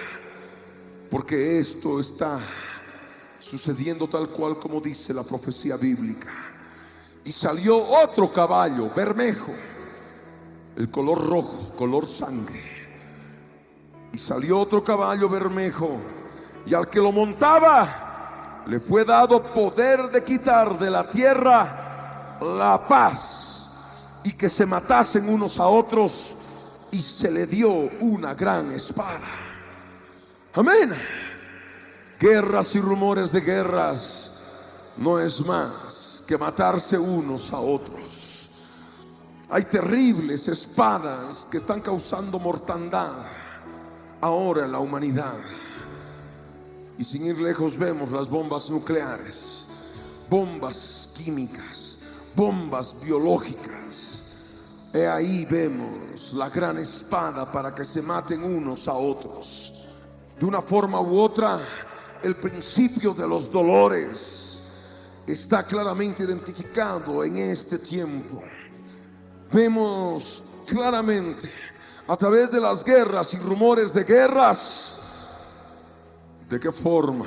porque esto está sucediendo tal cual como dice la profecía bíblica. Y salió otro caballo bermejo, el color rojo, color sangre. Y salió otro caballo bermejo, y al que lo montaba le fue dado poder de quitar de la tierra la paz, y que se matasen unos a otros, y se le dio una gran espada. Amén. Guerras y rumores de guerras no es más que matarse unos a otros. Hay terribles espadas que están causando mortandad ahora en la humanidad. Y sin ir lejos vemos las bombas nucleares, bombas químicas, bombas biológicas. Ahí vemos la gran espada para que se maten unos a otros. De una forma u otra, el principio de los dolores está claramente identificado en este tiempo. Vemos claramente a través de las guerras y rumores de guerras de qué forma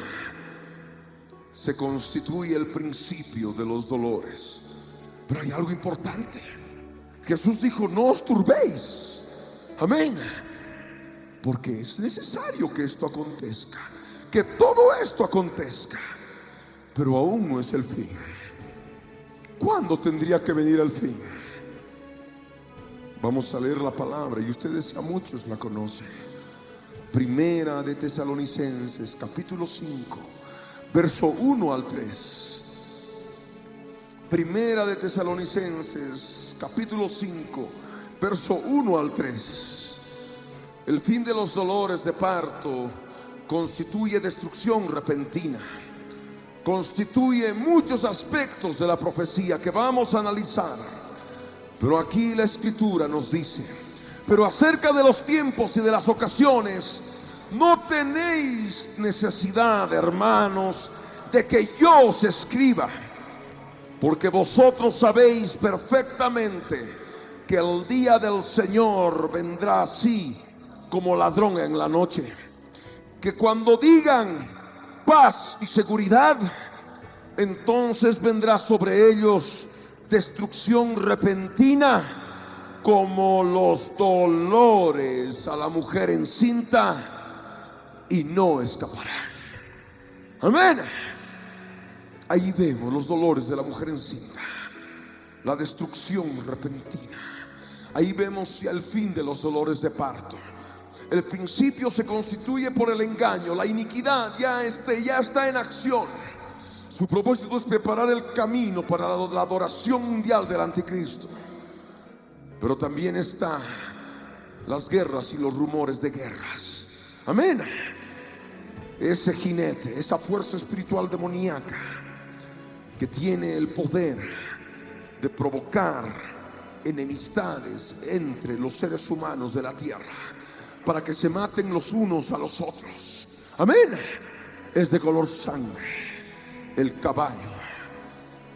se constituye el principio de los dolores. Pero hay algo importante. Jesús dijo: no os turbéis. Amén. Porque es necesario que esto acontezca, que todo esto acontezca, pero aún no es el fin. ¿Cuándo tendría que venir el fin? Vamos a leer la palabra, y ustedes ya muchos la conocen. Primera de Tesalonicenses, capítulo 5, verso 1 al 3. Primera de Tesalonicenses, capítulo 5, verso 1 al 3. El fin de los dolores de parto constituye destrucción repentina, constituye muchos aspectos de la profecía que vamos a analizar. Pero aquí la Escritura nos dice: pero acerca de los tiempos y de las ocasiones, no tenéis necesidad, hermanos, de que yo os escriba, porque vosotros sabéis perfectamente que el día del Señor vendrá así como ladrón en la noche. Que cuando digan paz y seguridad, entonces vendrá sobre ellos destrucción repentina, como los dolores a la mujer encinta, y no escaparán. Amén. Ahí vemos los dolores de la mujer encinta. la destrucción repentina. Ahí vemos ya el fin de los dolores de parto. El principio se constituye por el engaño. La iniquidad ya está en acción. Su propósito es preparar el camino para la adoración mundial del anticristo. Pero también están las guerras y los rumores de guerras. Amén. Ese jinete, esa fuerza espiritual demoníaca que tiene el poder de provocar enemistades entre los seres humanos de la tierra para que se maten los unos a los otros. Amén. Es de color sangre. El caballo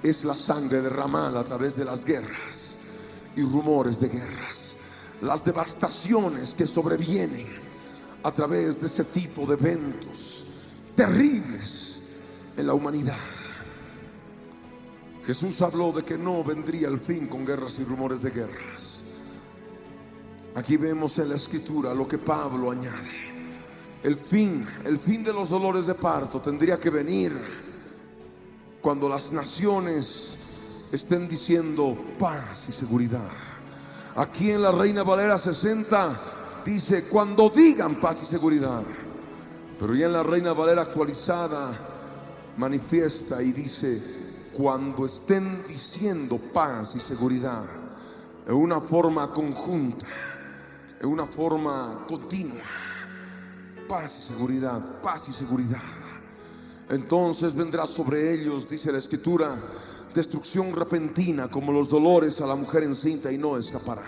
es la sangre derramada a través de las guerras y rumores de guerras. Las devastaciones que sobrevienen a través de ese tipo de eventos terribles en la humanidad. Jesús habló de que no vendría el fin con guerras y rumores de guerras. Aquí vemos en la escritura lo que Pablo añade. El fin de los dolores de parto tendría que venir cuando las naciones estén diciendo paz y seguridad. Aquí en la Reina Valera 60 dice cuando digan paz y seguridad. Pero ya en la Reina Valera actualizada manifiesta y dice cuando estén diciendo paz y seguridad, en una forma conjunta, en una forma continua. Paz y seguridad, paz y seguridad. Entonces vendrá sobre ellos, dice la escritura, destrucción repentina como los dolores a la mujer encinta, y no escaparán.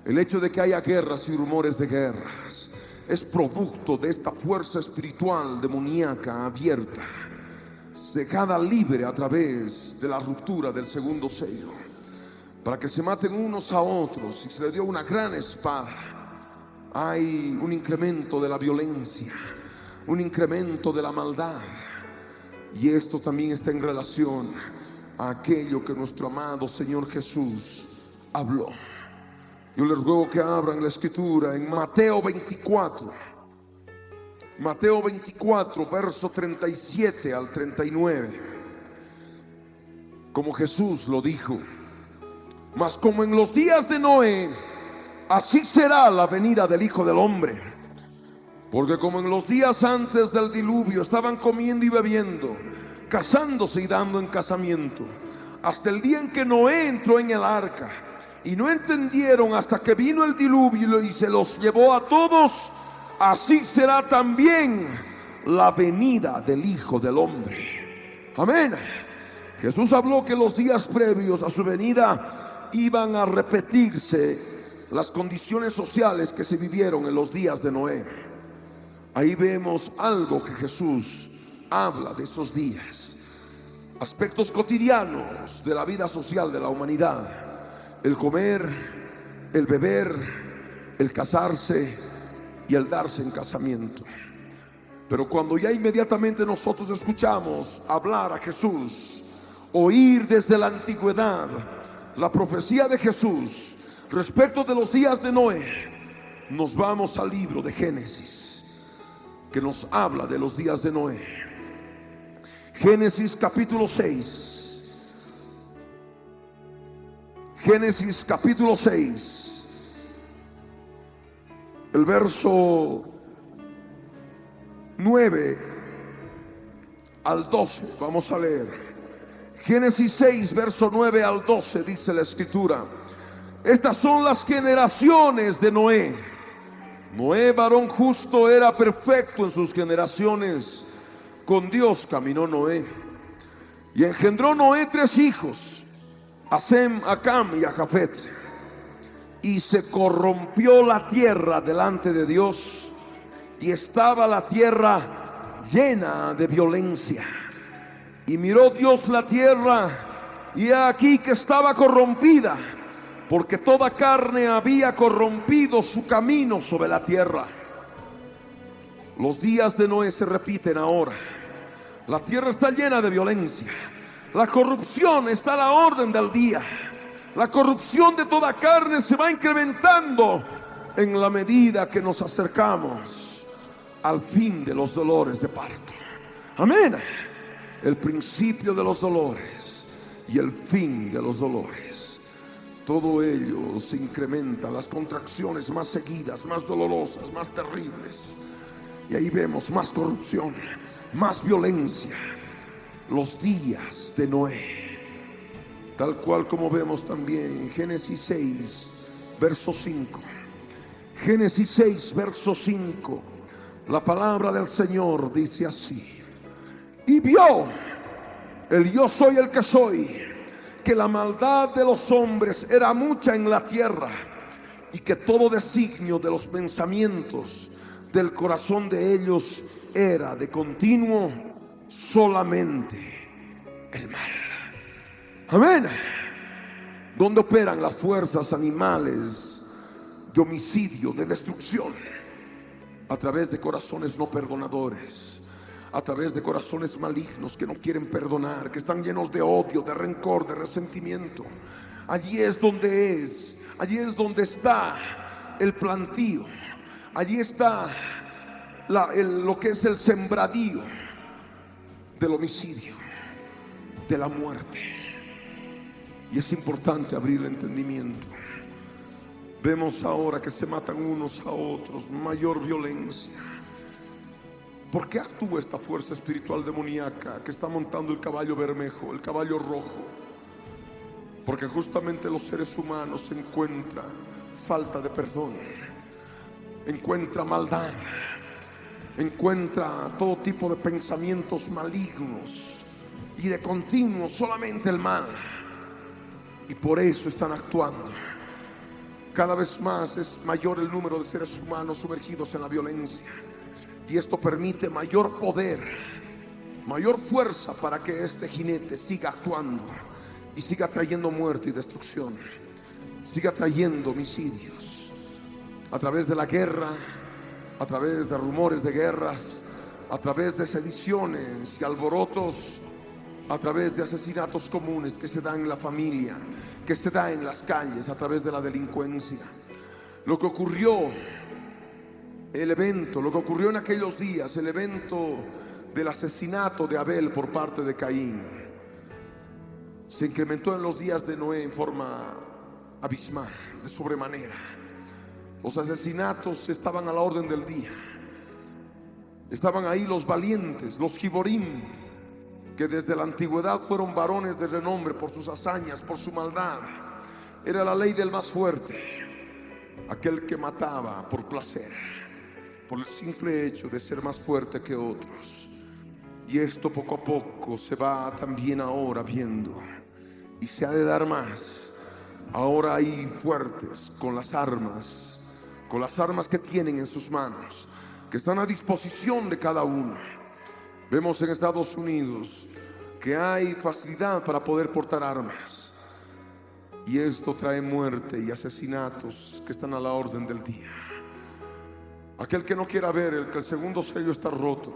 El hecho de que haya guerras y rumores de guerras es producto de esta fuerza espiritual demoníaca abierta, dejada libre a través de la ruptura del segundo sello, para que se maten unos a otros. Y se le dio una gran espada. Hay un incremento de la violencia, un incremento de la maldad. Y esto también está en relación a aquello que nuestro amado Señor Jesús habló. Yo les ruego que abran la escritura en Mateo 24. Mateo 24, verso 37 al 39. Como Jesús lo dijo: mas como en los días de Noé, así será la venida del Hijo del Hombre. Porque como en los días antes del diluvio estaban comiendo y bebiendo, casándose y dando en casamiento, hasta el día en que Noé entró en el arca, y no entendieron hasta que vino el diluvio y se los llevó a todos, así será también la venida del Hijo del Hombre. Amén. Jesús habló que los días previos a su venida iban a repetirse las condiciones sociales que se vivieron en los días de Noé. Ahí vemos algo que Jesús habla de esos días, aspectos cotidianos de la vida social de la humanidad: el comer, el beber, el casarse y el darse en casamiento. Pero cuando ya inmediatamente nosotros escuchamos hablar a Jesús, oír desde la antigüedad la profecía de Jesús respecto de los días de Noé, nos vamos al libro de Génesis, que nos habla de los días de Noé. Génesis capítulo 6. Génesis capítulo 6, el verso 9 al 12. Vamos a leer. Génesis 6, verso 9 al 12, dice la escritura: estas son las generaciones de Noé. Noé, varón justo, era perfecto en sus generaciones. Con Dios caminó Noé. Y engendró Noé 3 hijos: a Sem, a Cam y a Jafet. Y se corrompió la tierra delante de Dios, y estaba la tierra llena de violencia. Y miró Dios la tierra, y he aquí que estaba corrompida, porque toda carne había corrompido su camino sobre la tierra. Los días de Noé se repiten ahora. La tierra está llena de violencia. La corrupción está a la orden del día. La corrupción de toda carne se va incrementando en la medida que nos acercamos al fin de los dolores de parto. Amén. El principio de los dolores y el fin de los dolores. Todo ello se incrementa, las contracciones más seguidas, más dolorosas, más terribles. Y ahí vemos más corrupción, más violencia. Los días de Noé, tal cual como vemos también en Génesis 6, verso 5. Génesis 6, verso 5. La palabra del Señor dice así: y vio el yo soy el que soy, que la maldad de los hombres era mucha en la tierra, y que todo designio de los pensamientos del corazón de ellos era de continuo solamente el mal. Amén. Donde operan las fuerzas animales de homicidio, de destrucción, a través de corazones no perdonadores, a través de corazones malignos que no quieren perdonar, que están llenos de odio, de rencor, de resentimiento. Allí es donde está el plantío. Allí está lo que es el sembradío del homicidio, de la muerte. Y es importante abrir el entendimiento. Vemos ahora que se matan unos a otros, mayor violencia. ¿Por qué actúa esta fuerza espiritual demoníaca que está montando el caballo bermejo, el caballo rojo? Porque justamente los seres humanos encuentran falta de perdón, encuentra maldad, encuentra todo tipo de pensamientos malignos y de continuo solamente el mal. Y por eso están actuando. Cada vez más es mayor el número de seres humanos sumergidos en la violencia. Y esto permite mayor poder, mayor fuerza para que este jinete siga actuando y siga trayendo muerte y destrucción, siga trayendo homicidios a través de la guerra, a través de rumores de guerras, a través de sediciones y alborotos, a través de asesinatos comunes que se dan en la familia, que se dan en las calles, a través de la delincuencia. Lo que ocurrió, lo que ocurrió en aquellos días, el evento del asesinato de Abel por parte de Caín, se incrementó en los días de Noé en forma abismal, de sobremanera. Los asesinatos estaban a la orden del día. Estaban ahí los valientes, los Giborim, que desde la antigüedad fueron varones de renombre por sus hazañas, por su maldad. Era la ley del más fuerte, aquel que mataba por placer, por el simple hecho de ser más fuerte que otros. Y esto poco a poco se va también ahora viendo, y se ha de dar más. Ahora hay fuertes con las armas que tienen en sus manos, que están a disposición de cada uno. Vemos en Estados Unidos que hay facilidad para poder portar armas, y esto trae muerte y asesinatos que están a la orden del día. Aquel que no quiera ver que el segundo sello está roto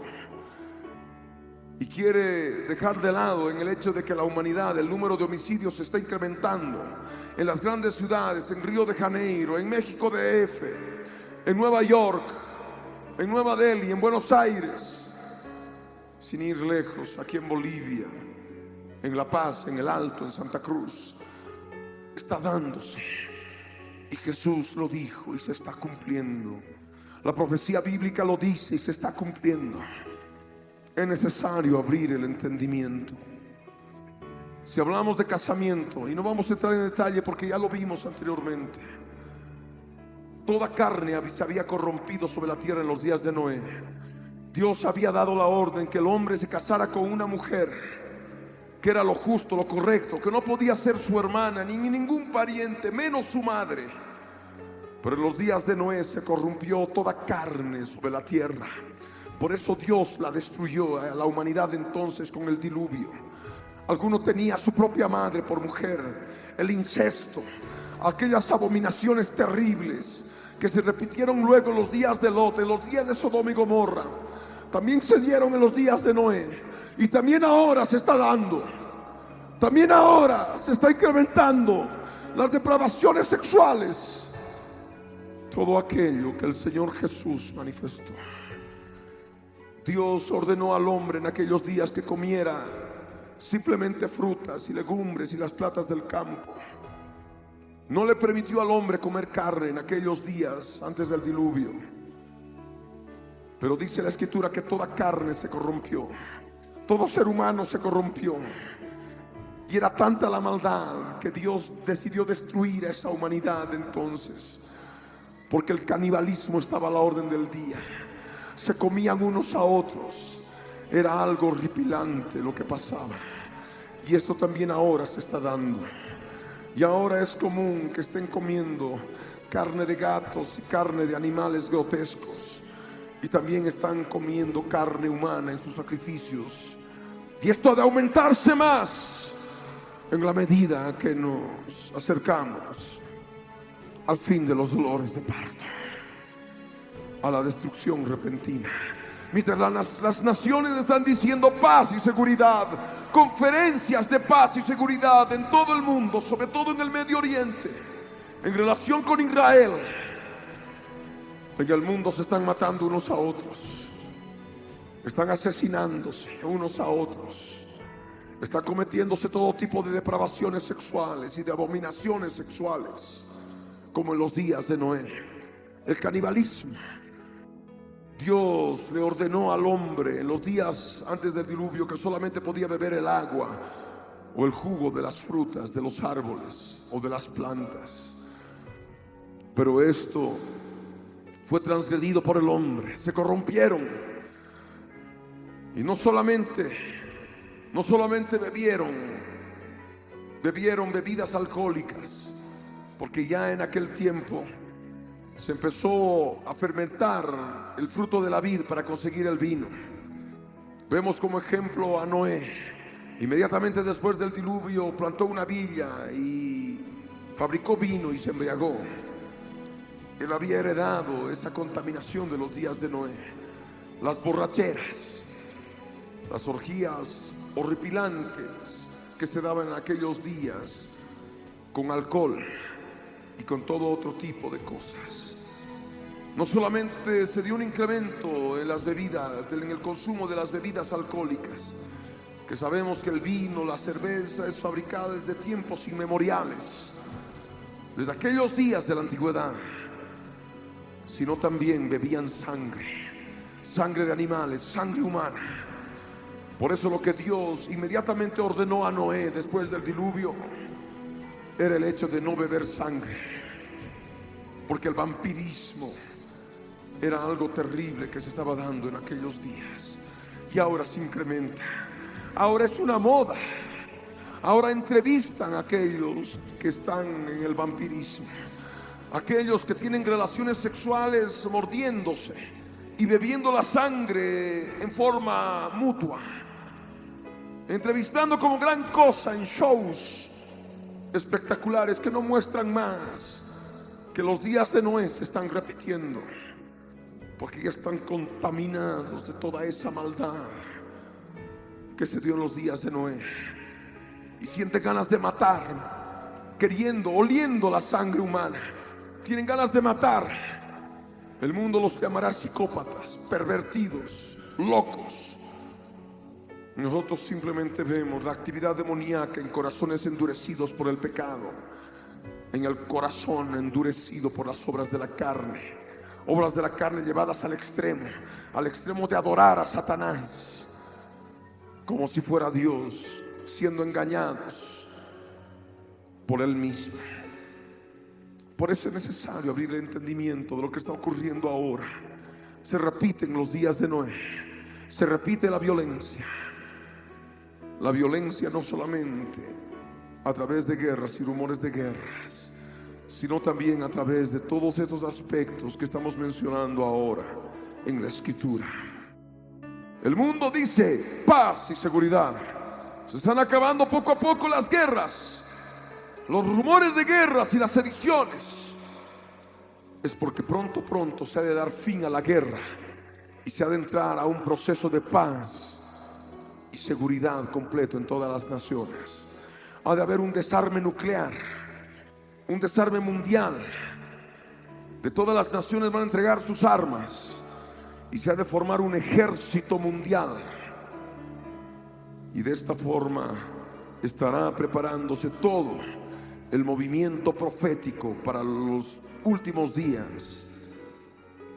y quiere dejar de lado en el hecho de que la humanidad, el número de homicidios se está incrementando en las grandes ciudades, en Río de Janeiro, en México DF, en Nueva York, en Nueva Delhi, en Buenos Aires, sin ir lejos, aquí en Bolivia, en La Paz, en El Alto, en Santa Cruz, está dándose. Y Jesús lo dijo y se está cumpliendo. La profecía bíblica lo dice y se está cumpliendo. Es necesario abrir el entendimiento. Si hablamos de casamiento, y no vamos a entrar en detalle porque ya lo vimos anteriormente, toda carne se había corrompido sobre la tierra en los días de Noé. Dios había dado la orden que el hombre se casara con una mujer, que era lo justo, lo correcto, que no podía ser su hermana ni ningún pariente, menos su madre. Pero en los días de Noé se corrompió toda carne sobre la tierra. Por eso Dios la destruyó a la humanidad entonces con el diluvio. Alguno tenía a su propia madre por mujer, el incesto, aquellas abominaciones terribles que se repitieron luego en los días de Lot, en los días de Sodoma y Gomorra. También se dieron en los días de Noé, y también ahora se está dando. También ahora se está incrementando las depravaciones sexuales. Todo aquello que el Señor Jesús manifestó. Dios ordenó al hombre en aquellos días que comiera simplemente frutas y legumbres y las plantas del campo. No le permitió al hombre comer carne en aquellos días antes del diluvio. Pero dice la Escritura que toda carne se corrompió, todo ser humano se corrompió. Y era tanta la maldad que Dios decidió destruir a esa humanidad entonces, porque el canibalismo estaba a la orden del día. Se comían unos a otros. Era algo horripilante lo que pasaba. Y esto también ahora se está dando. Y ahora es común que estén comiendo carne de gatos y carne de animales grotescos. Y también están comiendo carne humana en sus sacrificios. Y esto ha de aumentarse más en la medida que nos acercamos al fin de los dolores de parto, a la destrucción repentina. Mientras las naciones están diciendo paz y seguridad, conferencias de paz y seguridad en todo el mundo, sobre todo en el Medio Oriente, en relación con Israel, en el mundo se están matando unos a otros, están asesinándose unos a otros, está cometiéndose todo tipo de depravaciones sexuales y de abominaciones sexuales, como en los días de Noé. El canibalismo. Dios le ordenó al hombre en los días antes del diluvio que solamente podía beber el agua o el jugo de las frutas de los árboles o de las plantas. Pero esto fue transgredido por el hombre. Se corrompieron. Y no solamente bebieron bebidas alcohólicas, porque ya en aquel tiempo se empezó a fermentar el fruto de la vid para conseguir el vino. Vemos como ejemplo a Noé. Inmediatamente después del diluvio plantó una viña y fabricó vino y se embriagó. Él había heredado esa contaminación de los días de Noé. Las borracheras, las orgías horripilantes que se daban en aquellos días con alcohol y con todo otro tipo de cosas. No solamente se dio un incremento en las bebidas, en el consumo de las bebidas alcohólicas, que sabemos que el vino, la cerveza es fabricada desde tiempos inmemoriales, desde aquellos días de la antigüedad, sino también bebían sangre de animales, sangre humana. Por eso lo que Dios inmediatamente ordenó a Noé después del diluvio era el hecho de no beber sangre, porque el vampirismo era algo terrible que se estaba dando en aquellos días. Y ahora se incrementa. Ahora es una moda. Ahora entrevistan a aquellos que están en el vampirismo, aquellos que tienen relaciones sexuales mordiéndose y bebiendo la sangre en forma mutua, entrevistando como gran cosa en shows espectaculares que no muestran más que los días de Noé se están repitiendo, porque ya están contaminados de toda esa maldad que se dio en los días de Noé. Y sienten ganas de matar, oliendo la sangre humana. Tienen ganas de matar. El mundo los llamará psicópatas, pervertidos, locos. Nosotros simplemente vemos la actividad demoníaca en corazones endurecidos por el pecado, en el corazón endurecido por las obras de la carne. Obras de la carne llevadas al extremo de adorar a Satanás como si fuera Dios, siendo engañados por él mismo. Por eso es necesario abrir el entendimiento de lo que está ocurriendo ahora. Se repiten los días de Noé, se repite la violencia. La violencia no solamente a través de guerras y rumores de guerras, sino también a través de todos estos aspectos que estamos mencionando ahora en la Escritura. El mundo dice paz y seguridad. Se están acabando poco a poco las guerras, los rumores de guerras y las sediciones. Es porque pronto se ha de dar fin a la guerra y se ha de entrar a un proceso de paz y seguridad completo en todas las naciones. Ha de haber un desarme nuclear, un desarme mundial. De todas las naciones van a entregar sus armas y se ha de formar un ejército mundial Y de esta forma estará preparándose todo el movimiento profético para los últimos días,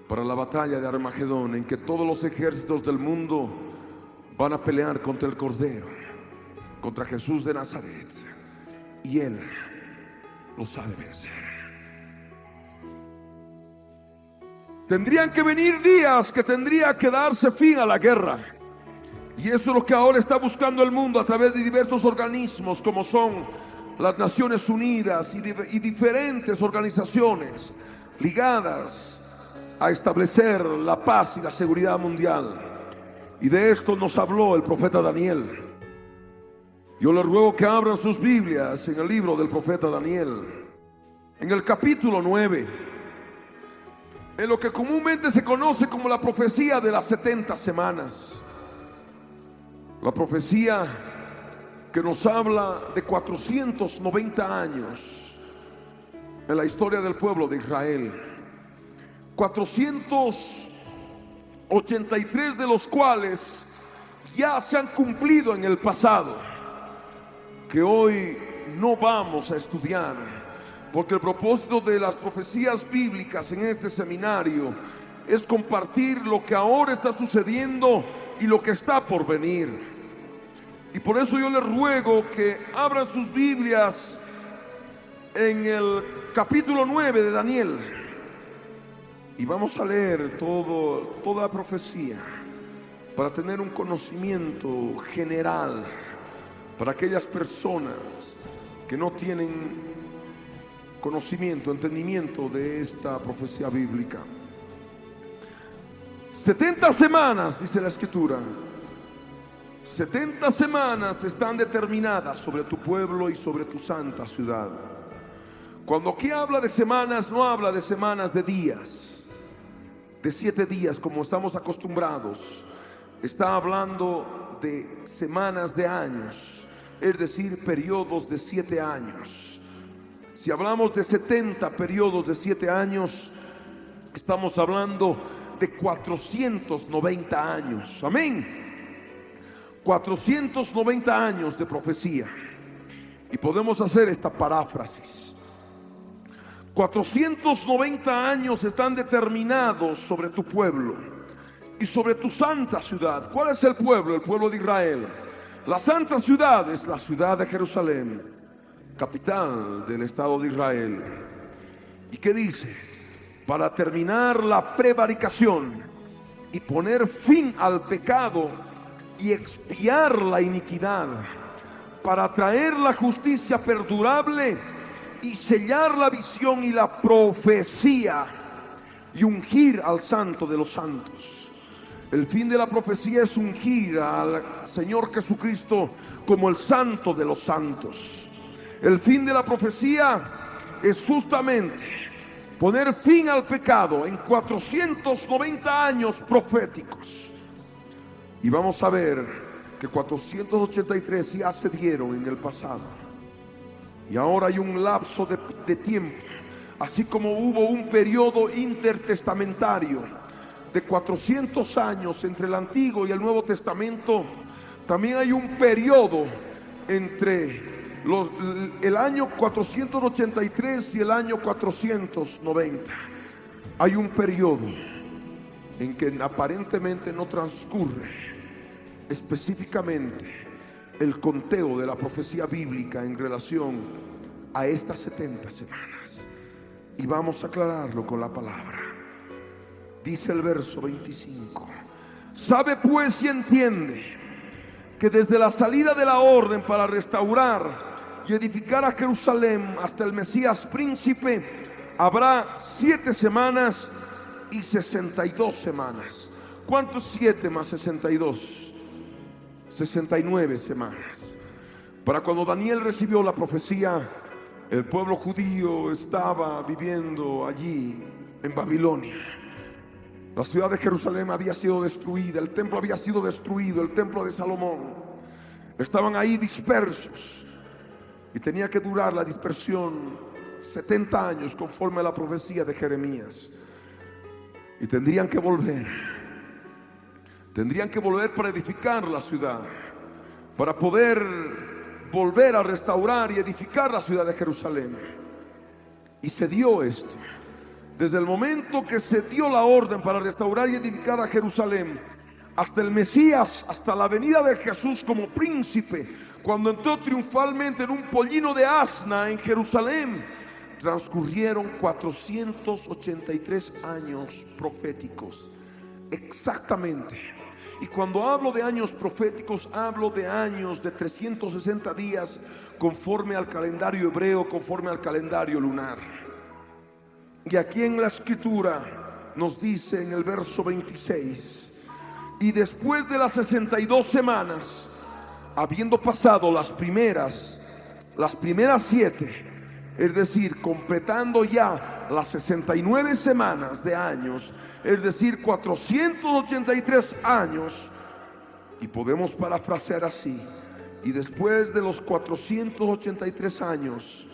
para la batalla de Armagedón, en que todos los ejércitos del mundo van a pelear contra el Cordero, contra Jesús de Nazaret, y Él los ha de vencer. Tendrían que venir días que tendría que darse fin a la guerra, y eso es lo que ahora está buscando el mundo a través de diversos organismos, como son las Naciones Unidas y diferentes organizaciones ligadas a establecer la paz y la seguridad mundial. Y de esto nos habló el profeta Daniel. Yo les ruego que abran sus Biblias en el libro del profeta Daniel, en el capítulo 9, en lo que comúnmente se conoce como la profecía de las 70 semanas. La profecía que nos habla de 490 años en la historia del pueblo de Israel, 483 de los cuales ya se han cumplido en el pasado, que hoy no vamos a estudiar, porque el propósito de las profecías bíblicas en este seminario es compartir lo que ahora está sucediendo y lo que está por venir. Y por eso yo les ruego que abran sus Biblias en el capítulo 9 de Daniel, y vamos a leer toda la profecía para tener un conocimiento general para aquellas personas que no tienen conocimiento, entendimiento de esta profecía bíblica. 70 semanas, dice la Escritura. 70 semanas están determinadas sobre tu pueblo y sobre tu santa ciudad. Cuando aquí habla de semanas, no habla de semanas de días, de 7 días como estamos acostumbrados. Está hablando de semanas de años, es decir, periodos de 7 años. Si hablamos de 70 periodos de 7 años, estamos hablando de 490 años. Amén. 490 años de profecía. Y podemos hacer esta paráfrasis. 490 años están determinados sobre tu pueblo y sobre tu santa ciudad. ¿Cuál es el pueblo? El pueblo de Israel. La santa ciudad es la ciudad de Jerusalén, capital del estado de Israel. ¿Y qué dice? Para terminar la prevaricación y poner fin al pecado y expiar la iniquidad, para traer la justicia perdurable y sellar la visión y la profecía, y ungir al santo de los santos. El fin de la profecía es ungir al Señor Jesucristo como el santo de los santos. El fin de la profecía es justamente poner fin al pecado en 490 años proféticos. Y vamos a ver que 483 ya se dieron en el pasado. Y ahora hay un lapso de tiempo, así como hubo un periodo intertestamentario de 400 años entre el Antiguo y el Nuevo Testamento. También hay un periodo entre el año 483 y el año 490. Hay un periodo en que aparentemente no transcurre específicamente el conteo de la profecía bíblica en relación a estas 70 semanas. Y vamos a aclararlo con la palabra. Dice el verso 25: sabe pues y entiende que desde la salida de la orden para restaurar y edificar a Jerusalén hasta el Mesías príncipe habrá 7 semanas y 62 semanas. ¿Cuánto es 7 más 62? 69 semanas. Para cuando Daniel recibió la profecía, el pueblo judío estaba viviendo allí en Babilonia. La ciudad de Jerusalén había sido destruida, el templo había sido destruido, el templo de Salomón. Estaban ahí dispersos y tenía que durar la dispersión 70 años conforme a la profecía de Jeremías. Y tendrían que volver para edificar la ciudad. para poder volver a restaurar y edificar la ciudad de Jerusalén. Y se dio esto. Desde el momento que se dio la orden para restaurar y edificar a Jerusalén, hasta el Mesías, hasta la venida de Jesús como príncipe, cuando entró triunfalmente en un pollino de asna en Jerusalén, transcurrieron 483 años proféticos, exactamente. Y cuando hablo de años proféticos, hablo de años de 360 días conforme al calendario hebreo, conforme al calendario lunar. Y aquí en la escritura nos dice en el verso 26: y después de las 62 semanas, habiendo pasado las primeras 7, es decir, completando ya las 69 semanas de años, es decir, 483 años, y podemos parafrasear así: y después de los 483 años,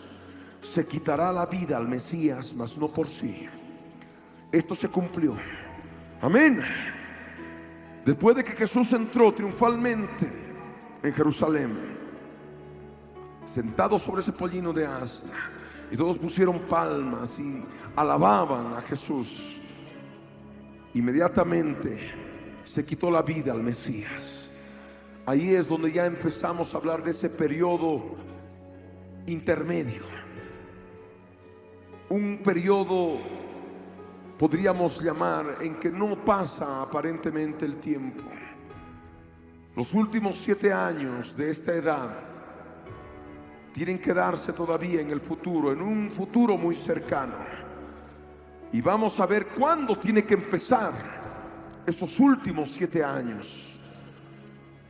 se quitará la vida al Mesías, mas no por sí. Esto se cumplió. Amén. Después de que Jesús entró triunfalmente en Jerusalén, sentado sobre ese pollino de asna, y todos pusieron palmas y alababan a Jesús, inmediatamente se quitó la vida al Mesías. Ahí es donde ya empezamos a hablar de ese periodo intermedio, un periodo, podríamos llamar, en que no pasa aparentemente el tiempo. Los últimos 7 años de esta edad tienen que darse todavía en el futuro, en un futuro muy cercano. Y vamos a ver cuándo tiene que empezar esos últimos 7 años.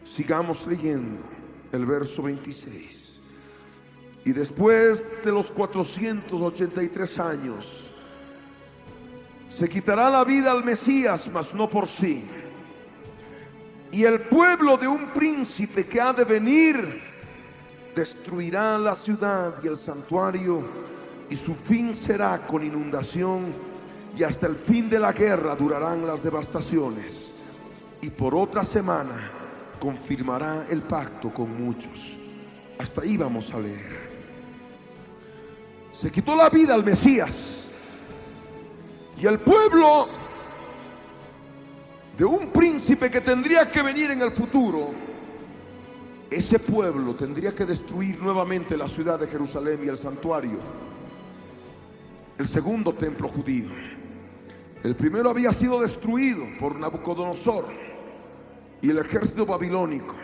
Sigamos leyendo el verso 26. Y después de los 483 años, se quitará la vida al Mesías, mas no por sí. Y el pueblo de un príncipe que ha de venir destruirá la ciudad y el santuario, y su fin será con inundación, y hasta el fin de la guerra durarán las devastaciones. Y por otra semana confirmará el pacto con muchos. Hasta ahí vamos a leer. Se quitó la vida al Mesías, y el pueblo de un príncipe que tendría que venir en el futuro, ese pueblo tendría que destruir nuevamente la ciudad de Jerusalén y el santuario, el segundo templo judío. El primero había sido destruido por Nabucodonosor y el ejército babilónico.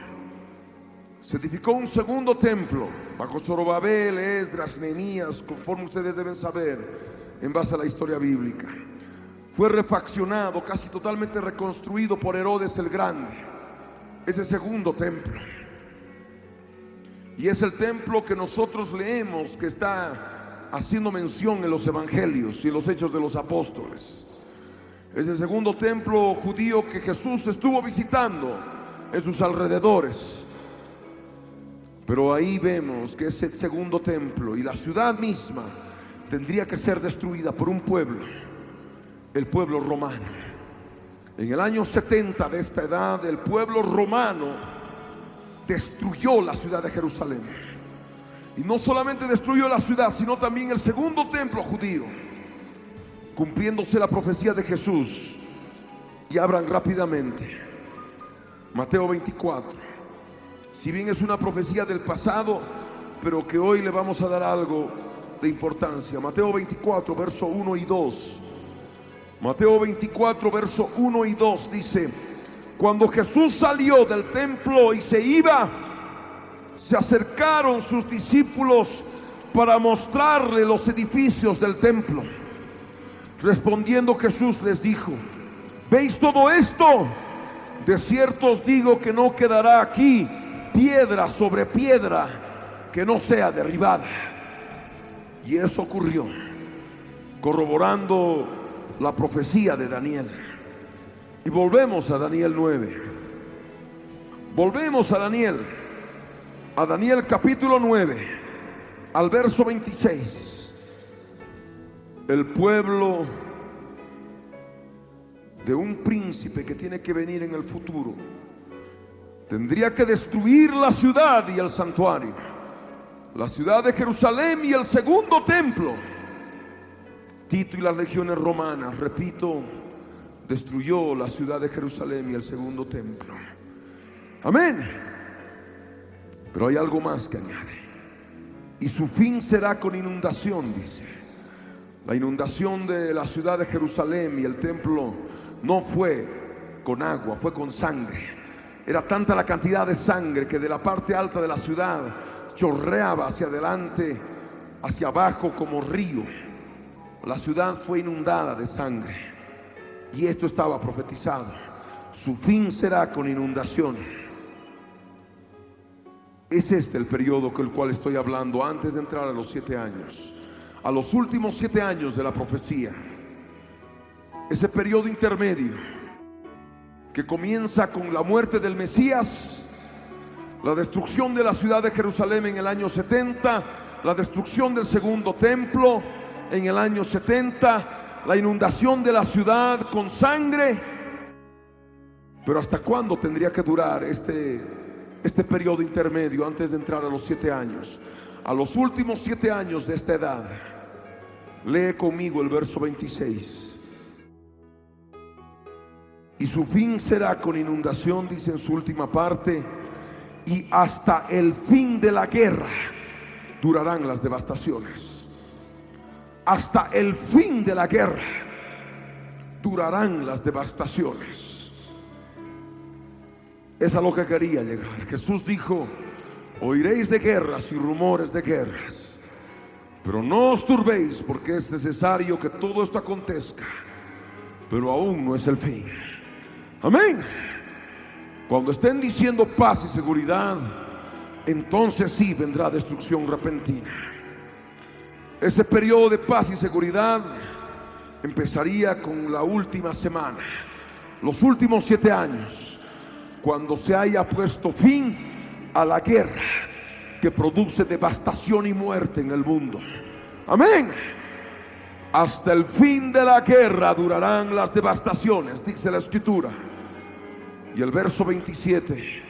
Se edificó un segundo templo bajo Zorobabel, Esdras, Nehemías, conforme ustedes deben saber en base a la historia bíblica. Fue refaccionado, casi totalmente reconstruido por Herodes el Grande, ese segundo templo. Y es el templo que nosotros leemos, que está haciendo mención en los evangelios y en los hechos de los apóstoles. Es el segundo templo judío que Jesús estuvo visitando en sus alrededores. Pero ahí vemos que ese segundo templo y la ciudad misma tendría que ser destruida por un pueblo, el pueblo romano. En el año 70 de esta edad, el pueblo romano destruyó la ciudad de Jerusalén. Y no solamente destruyó la ciudad, sino también el segundo templo judío, cumpliéndose la profecía de Jesús. Y abran rápidamente Mateo 24. Si bien es una profecía del pasado, pero que hoy le vamos a dar algo de importancia. Mateo 24, verso 1 y 2. Mateo 24, verso 1 y 2 dice: cuando Jesús salió del templo y se iba, se acercaron sus discípulos para mostrarle los edificios del templo. Respondiendo Jesús les dijo: ¿veis todo esto? De cierto os digo que no quedará aquí piedra sobre piedra que no sea derribada. Y eso ocurrió, corroborando la profecía de Daniel. Y volvemos a Daniel 9. Volvemos a Daniel capítulo 9, al verso 26. El pueblo de un príncipe que tiene que venir en el futuro tendría que destruir la ciudad y el santuario, la ciudad de Jerusalén y el segundo templo. Tito y las legiones romanas, repito, destruyó la ciudad de Jerusalén y el segundo templo. Amén. Pero hay algo más que añade. Y su fin será con inundación, dice. La inundación de la ciudad de Jerusalén y el templo no fue con agua, fue con sangre. Era tanta la cantidad de sangre que de la parte alta de la ciudad chorreaba hacia adelante, hacia abajo como río. La ciudad fue inundada de sangre. Y esto estaba profetizado. Su fin será con inundación. Es este el periodo con el cual estoy hablando antes de entrar a los 7 años. A los últimos 7 años de la profecía. Ese periodo intermedio que comienza con la muerte del Mesías, la destrucción de la ciudad de Jerusalén en el año 70, la destrucción del segundo templo en el año 70, la inundación de la ciudad con sangre. Pero ¿hasta cuándo tendría que durar este periodo intermedio antes de entrar a los 7 años? A los últimos 7 años de esta edad. Lee conmigo el verso 26. Y su fin será con inundación, dice en su última parte, y hasta el fin de la guerra durarán las devastaciones. Hasta el fin de la guerra durarán las devastaciones. Es a lo que quería llegar. Jesús dijo: oiréis de guerras y rumores de guerras, pero no os turbéis, porque es necesario que todo esto acontezca, pero aún no es el fin. Amén. Cuando estén diciendo paz y seguridad, entonces sí vendrá destrucción repentina. Ese periodo de paz y seguridad empezaría con la última semana, los últimos 7 años, cuando se haya puesto fin a la guerra que produce devastación y muerte en el mundo. Amén. Hasta el fin de la guerra durarán las devastaciones, dice la escritura. Y el verso 27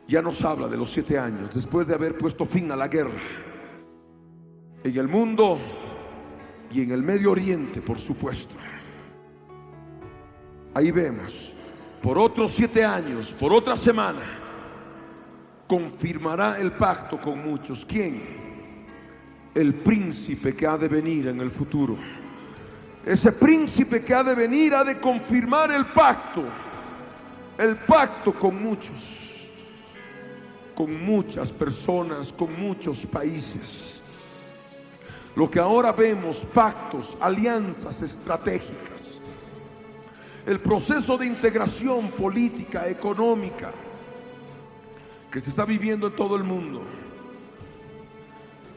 ya nos habla de los 7 años después de haber puesto fin a la guerra en el mundo y en el Medio Oriente, por supuesto. Ahí vemos, por otros 7 años, por otra semana, confirmará el pacto con muchos. ¿Quién? El príncipe que ha de venir en el futuro. Ese príncipe que ha de venir ha de confirmar el pacto con muchos, con muchas personas, con muchos países. Lo que ahora vemos, pactos, alianzas estratégicas, el proceso de integración política, económica que se está viviendo en todo el mundo,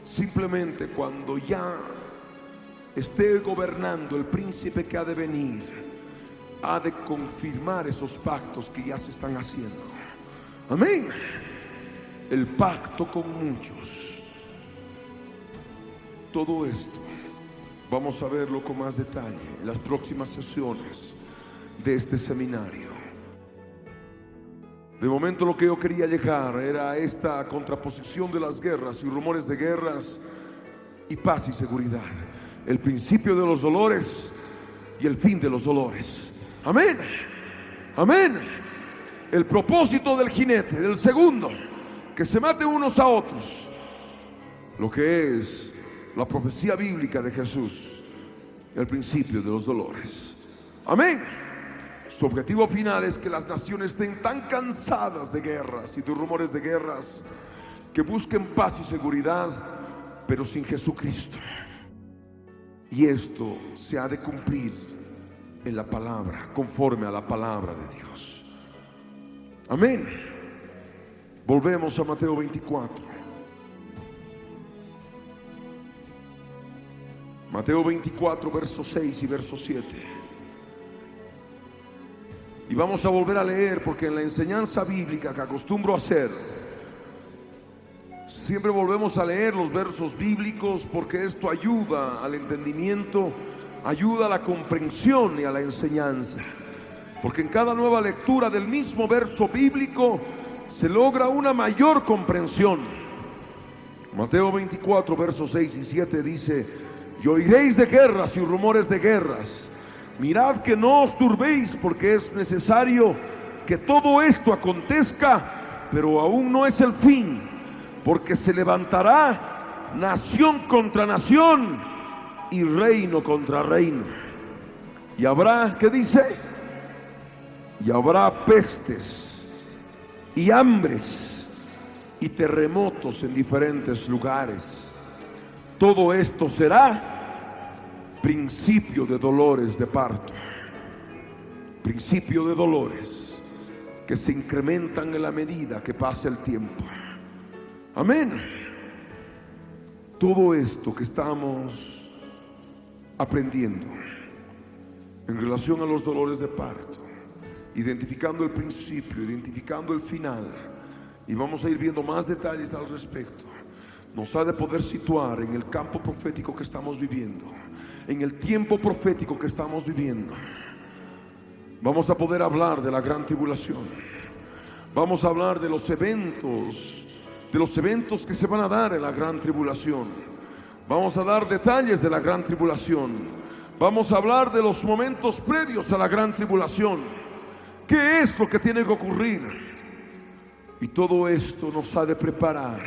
simplemente cuando ya esté gobernando el príncipe que ha de venir, ha de confirmar esos pactos que ya se están haciendo. Amén. El pacto con muchos. Todo esto vamos a verlo con más detalle en las próximas sesiones de este seminario. De momento lo que yo quería llegar era esta contraposición de las guerras y rumores de guerras y paz y seguridad. El principio de los dolores y el fin de los dolores. Amén. Amén. El propósito del jinete, del segundo, que se maten unos a otros. Lo que es la profecía bíblica de Jesús, el principio de los dolores. Amén. Su objetivo final es que las naciones estén tan cansadas de guerras y de rumores de guerras que busquen paz y seguridad, pero sin Jesucristo. Y esto se ha de cumplir en la palabra, conforme a la palabra de Dios. Amén. Volvemos a Mateo 24. Mateo 24, verso 6 y verso 7. Y vamos a volver a leer, porque en la enseñanza bíblica que acostumbro hacer, siempre volvemos a leer los versos bíblicos, porque esto ayuda al entendimiento, ayuda a la comprensión y a la enseñanza. porque en cada nueva lectura del mismo verso bíblico se logra una mayor comprensión. Mateo 24, versos 6 y 7 dice: y oiréis de guerras y rumores de guerras. Mirad que no os turbéis, porque es necesario que todo esto acontezca, pero aún no es el fin, porque se levantará nación contra nación y reino contra reino. Y habrá, ¿qué dice? Y habrá pestes y hambres y terremotos en diferentes lugares. Todo esto será principio de dolores de parto. Principio de dolores que se incrementan en la medida que pasa el tiempo. Amén. Todo esto que estamos aprendiendo en relación a los dolores de parto, identificando el principio, identificando el final, y vamos a ir viendo más detalles al respecto, nos ha de poder situar en el campo profético que estamos viviendo, en el tiempo profético que estamos viviendo. Vamos a poder hablar de la gran tribulación. Vamos a hablar de los eventos que se van a dar en la gran tribulación. Vamos a dar detalles de la gran tribulación. Vamos a hablar de los momentos previos a la gran tribulación. ¿Qué es lo que tiene que ocurrir? Y todo esto nos ha de preparar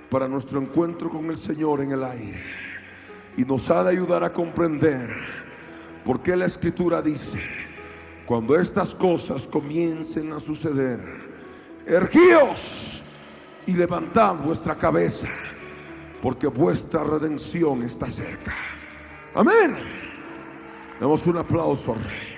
para nuestro encuentro con el Señor en el aire, y nos ha de ayudar a comprender por qué la Escritura dice: cuando estas cosas comiencen a suceder, erguíos y levantad vuestra cabeza, porque vuestra redención está cerca. Amén. Damos un aplauso al Rey.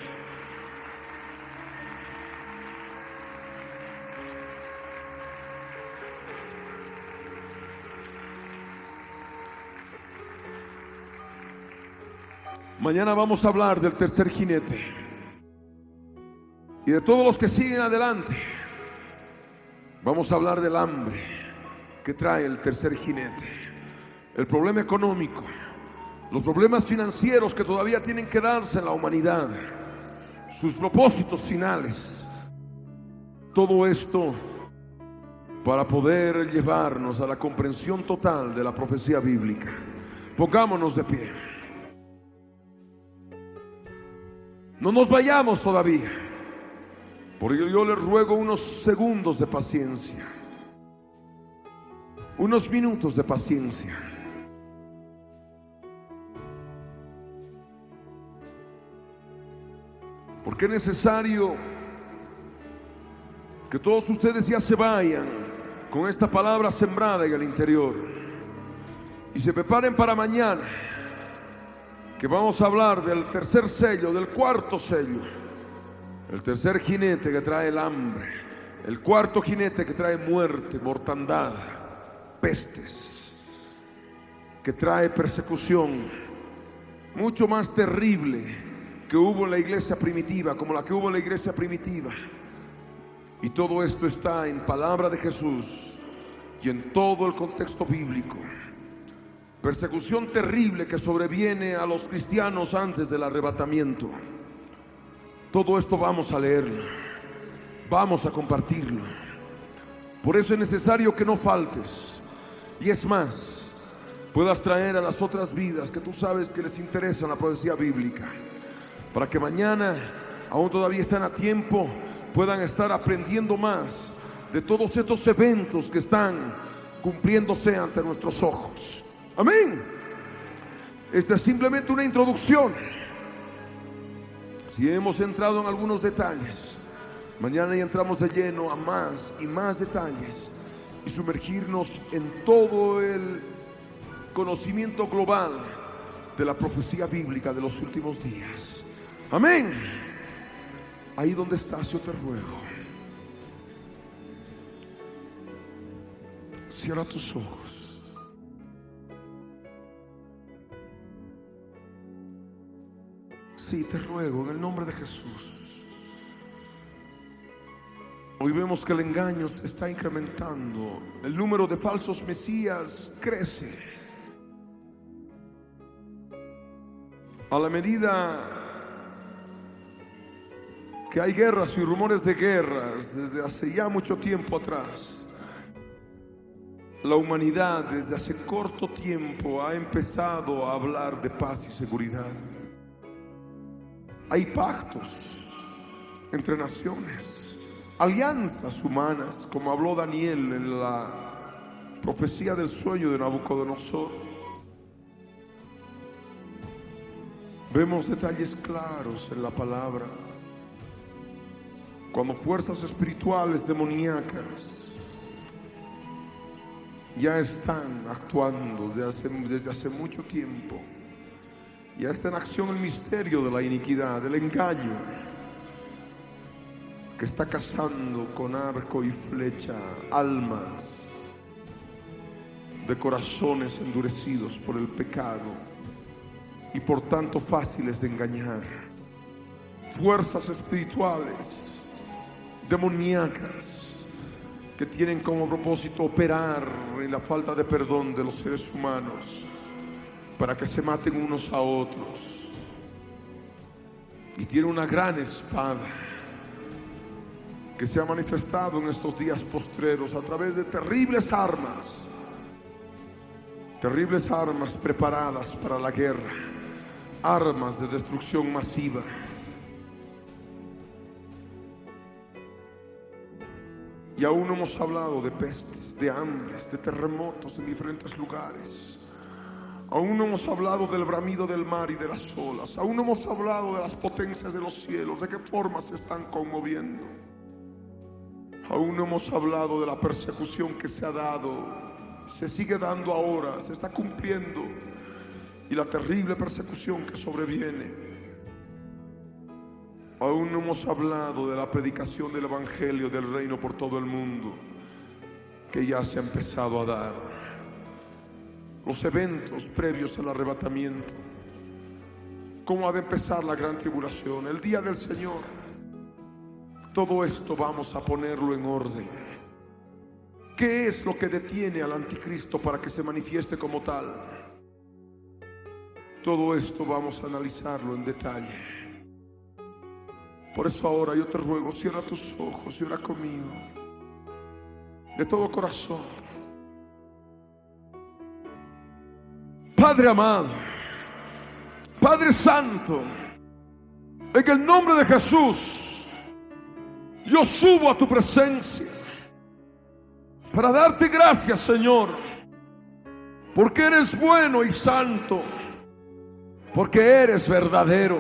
Mañana vamos a hablar del tercer jinete y de todos los que siguen adelante. Vamos a hablar del hambre que trae el tercer jinete, el problema económico, los problemas financieros que todavía tienen que darse en la humanidad, sus propósitos finales. Todo esto para poder llevarnos a la comprensión total de la profecía bíblica. Pongámonos de pie. No nos vayamos todavía, porque yo les ruego unos segundos de paciencia, unos minutos de paciencia. Porque es necesario que todos ustedes ya se vayan con esta palabra sembrada en el interior y se preparen para mañana, que vamos a hablar del tercer sello, del cuarto sello. El tercer jinete que trae el hambre, el cuarto jinete que trae muerte, mortandad, pestes, que trae persecución mucho más terrible que hubo en la iglesia primitiva, como la que hubo en la iglesia primitiva. Y todo esto está en palabra de Jesús y en todo el contexto bíblico. Persecución terrible que sobreviene a los cristianos antes del arrebatamiento. Todo esto vamos a leerlo, vamos a compartirlo. Por eso es necesario que no faltes, y es más, puedas traer a las otras vidas que tú sabes que les interesa la profecía bíblica, para que mañana, aún todavía están a tiempo, puedan estar aprendiendo más de todos estos eventos que están cumpliéndose ante nuestros ojos. Amén. Esta es simplemente una introducción. Si hemos entrado en algunos detalles, mañana ya entramos de lleno a más y más detalles y sumergirnos en todo el conocimiento global de la profecía bíblica de los últimos días. Amén. Ahí donde estás, yo te ruego, cierra tus ojos. Sí, te ruego en el nombre de Jesús. Hoy vemos que el engaño se está incrementando, el número de falsos mesías crece. A la medida que hay guerras y rumores de guerras desde hace ya mucho tiempo atrás. La humanidad desde hace corto tiempo ha empezado a hablar de paz y seguridad. Hay pactos entre naciones, alianzas humanas, como habló Daniel en la profecía del sueño de Nabucodonosor. Vemos detalles claros en la palabra, cuando fuerzas espirituales demoníacas ya están actuando desde hace mucho tiempo. Ya está en acción el misterio de la iniquidad, del engaño, que está cazando con arco y flecha almas de corazones endurecidos por el pecado y por tanto fáciles de engañar. Fuerzas espirituales demoníacas que tienen como propósito operar en la falta de perdón de los seres humanos para que se maten unos a otros. Y tiene una gran espada que se ha manifestado en estos días postreros a través de terribles armas preparadas para la guerra, armas de destrucción masiva. Y aún no hemos hablado de pestes, de hambres, de terremotos en diferentes lugares. Aún no hemos hablado del bramido del mar y de las olas. Aún no hemos hablado de las potencias de los cielos, de qué forma se están conmoviendo. Aún no hemos hablado de la persecución que se ha dado, se sigue dando ahora, se está cumpliendo, y la terrible persecución que sobreviene. Aún no hemos hablado de la predicación del evangelio del reino por todo el mundo, que ya se ha empezado a dar. Los eventos previos al arrebatamiento, cómo ha de empezar la gran tribulación, el día del Señor. Todo esto vamos a ponerlo en orden. ¿Qué es lo que detiene al anticristo para que se manifieste como tal? Todo esto vamos a analizarlo en detalle. Por eso ahora yo te ruego, cierra tus ojos y ora conmigo de todo corazón. Padre amado, Padre santo, en el nombre de Jesús, yo subo a tu presencia para darte gracias, Señor, porque eres bueno y santo, porque eres verdadero,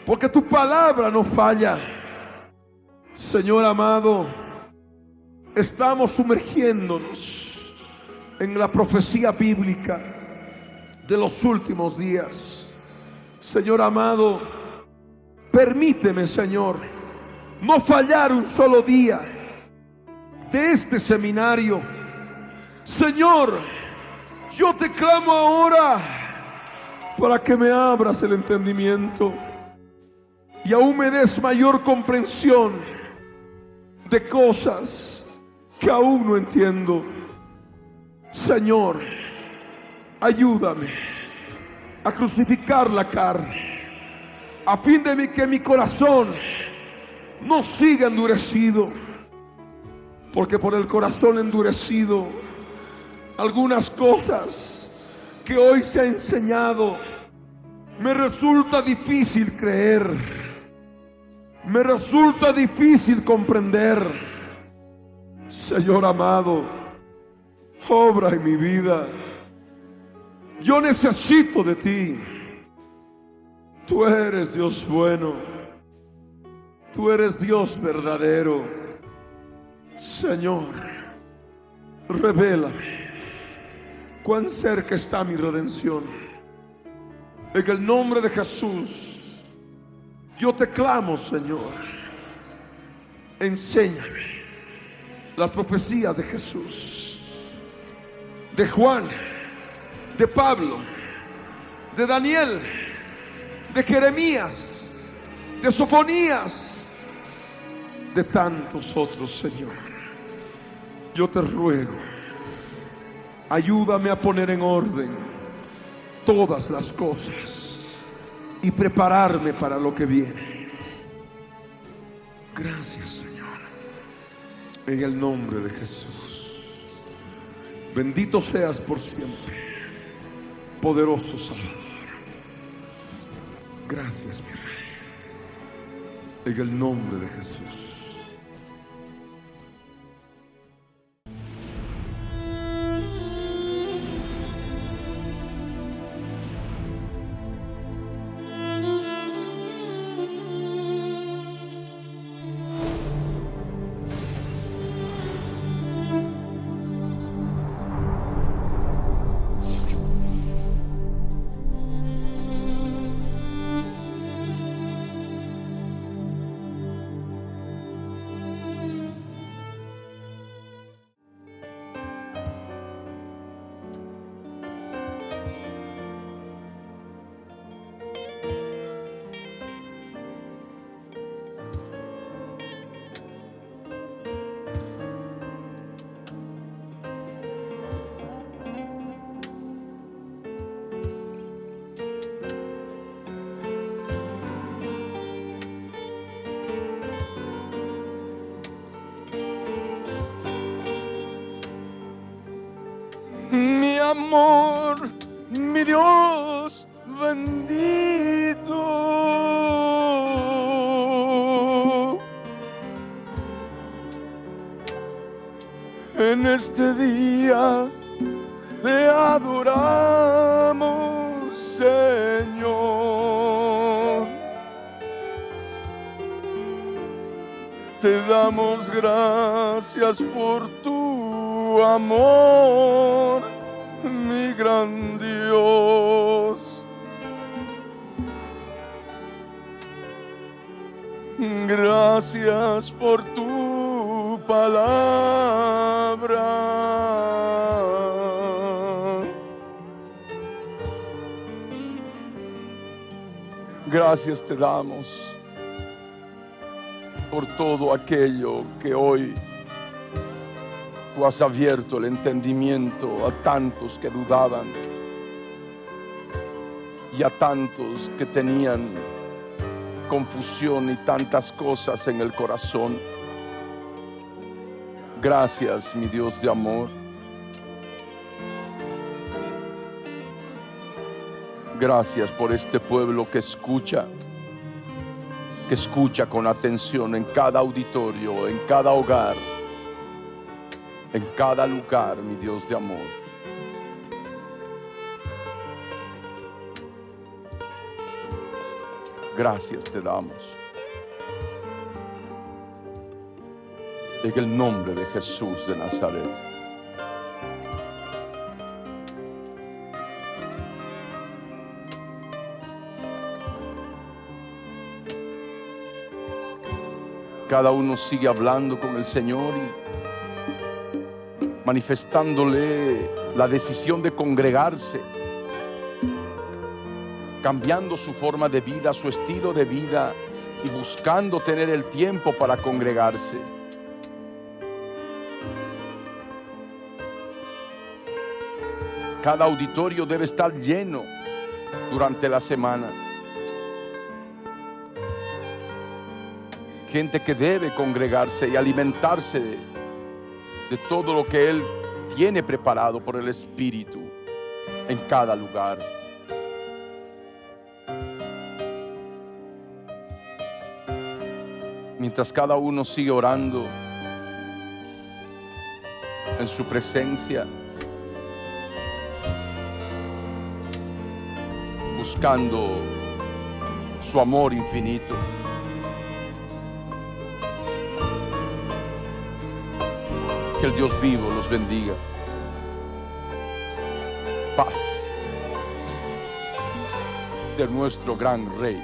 porque tu palabra no falla. Señor amado, estamos sumergiéndonos en la profecía bíblica de los últimos días. Señor amado, permíteme, Señor, no fallar un solo día de este seminario. Señor, yo te clamo ahora para que me abras el entendimiento y aún me des mayor comprensión de cosas que aún no entiendo. Señor, ayúdame a crucificar la carne, a fin de que mi corazón no siga endurecido, porque por el corazón endurecido algunas cosas que hoy se ha enseñado me resulta difícil creer. Me resulta difícil comprender. Señor amado, obra en mi vida. Yo necesito de ti. Tú eres Dios bueno. Tú eres Dios verdadero. Señor, revélame cuán cerca está mi redención. En el nombre de Jesús, yo te clamo, Señor, enséñame las profecías de Jesús, de Juan, de Pablo, de Daniel, de Jeremías, de Sofonías, de tantos otros, Señor. Yo te ruego, ayúdame a poner en orden todas las cosas y prepararme para lo que viene. Gracias, Señor. En el nombre de Jesús. Bendito seas por siempre, poderoso Salvador. Gracias, mi Rey. En el nombre de Jesús. Mi amor, mi Dios bendito, en este día te adoramos, Señor. Te damos gracias por tu amor, mi gran Dios. Gracias por tu palabra. Gracias te damos por todo aquello que hoy tú has abierto el entendimiento a tantos que dudaban y a tantos que tenían confusión y tantas cosas en el corazón. Gracias, mi Dios de amor. Gracias por este pueblo que escucha con atención en cada auditorio, en cada hogar, en cada lugar, mi Dios de amor. Gracias te damos. En el nombre de Jesús de Nazaret. Cada uno sigue hablando con el Señor y manifestándole la decisión de congregarse, cambiando su forma de vida, su estilo de vida y buscando tener el tiempo para congregarse. Cada auditorio debe estar lleno durante la semana. Gente que debe congregarse y alimentarse de todo lo que Él tiene preparado por el Espíritu en cada lugar. Mientras cada uno sigue orando en su presencia, buscando su amor infinito. Que el Dios vivo los bendiga. Paz de nuestro gran Rey.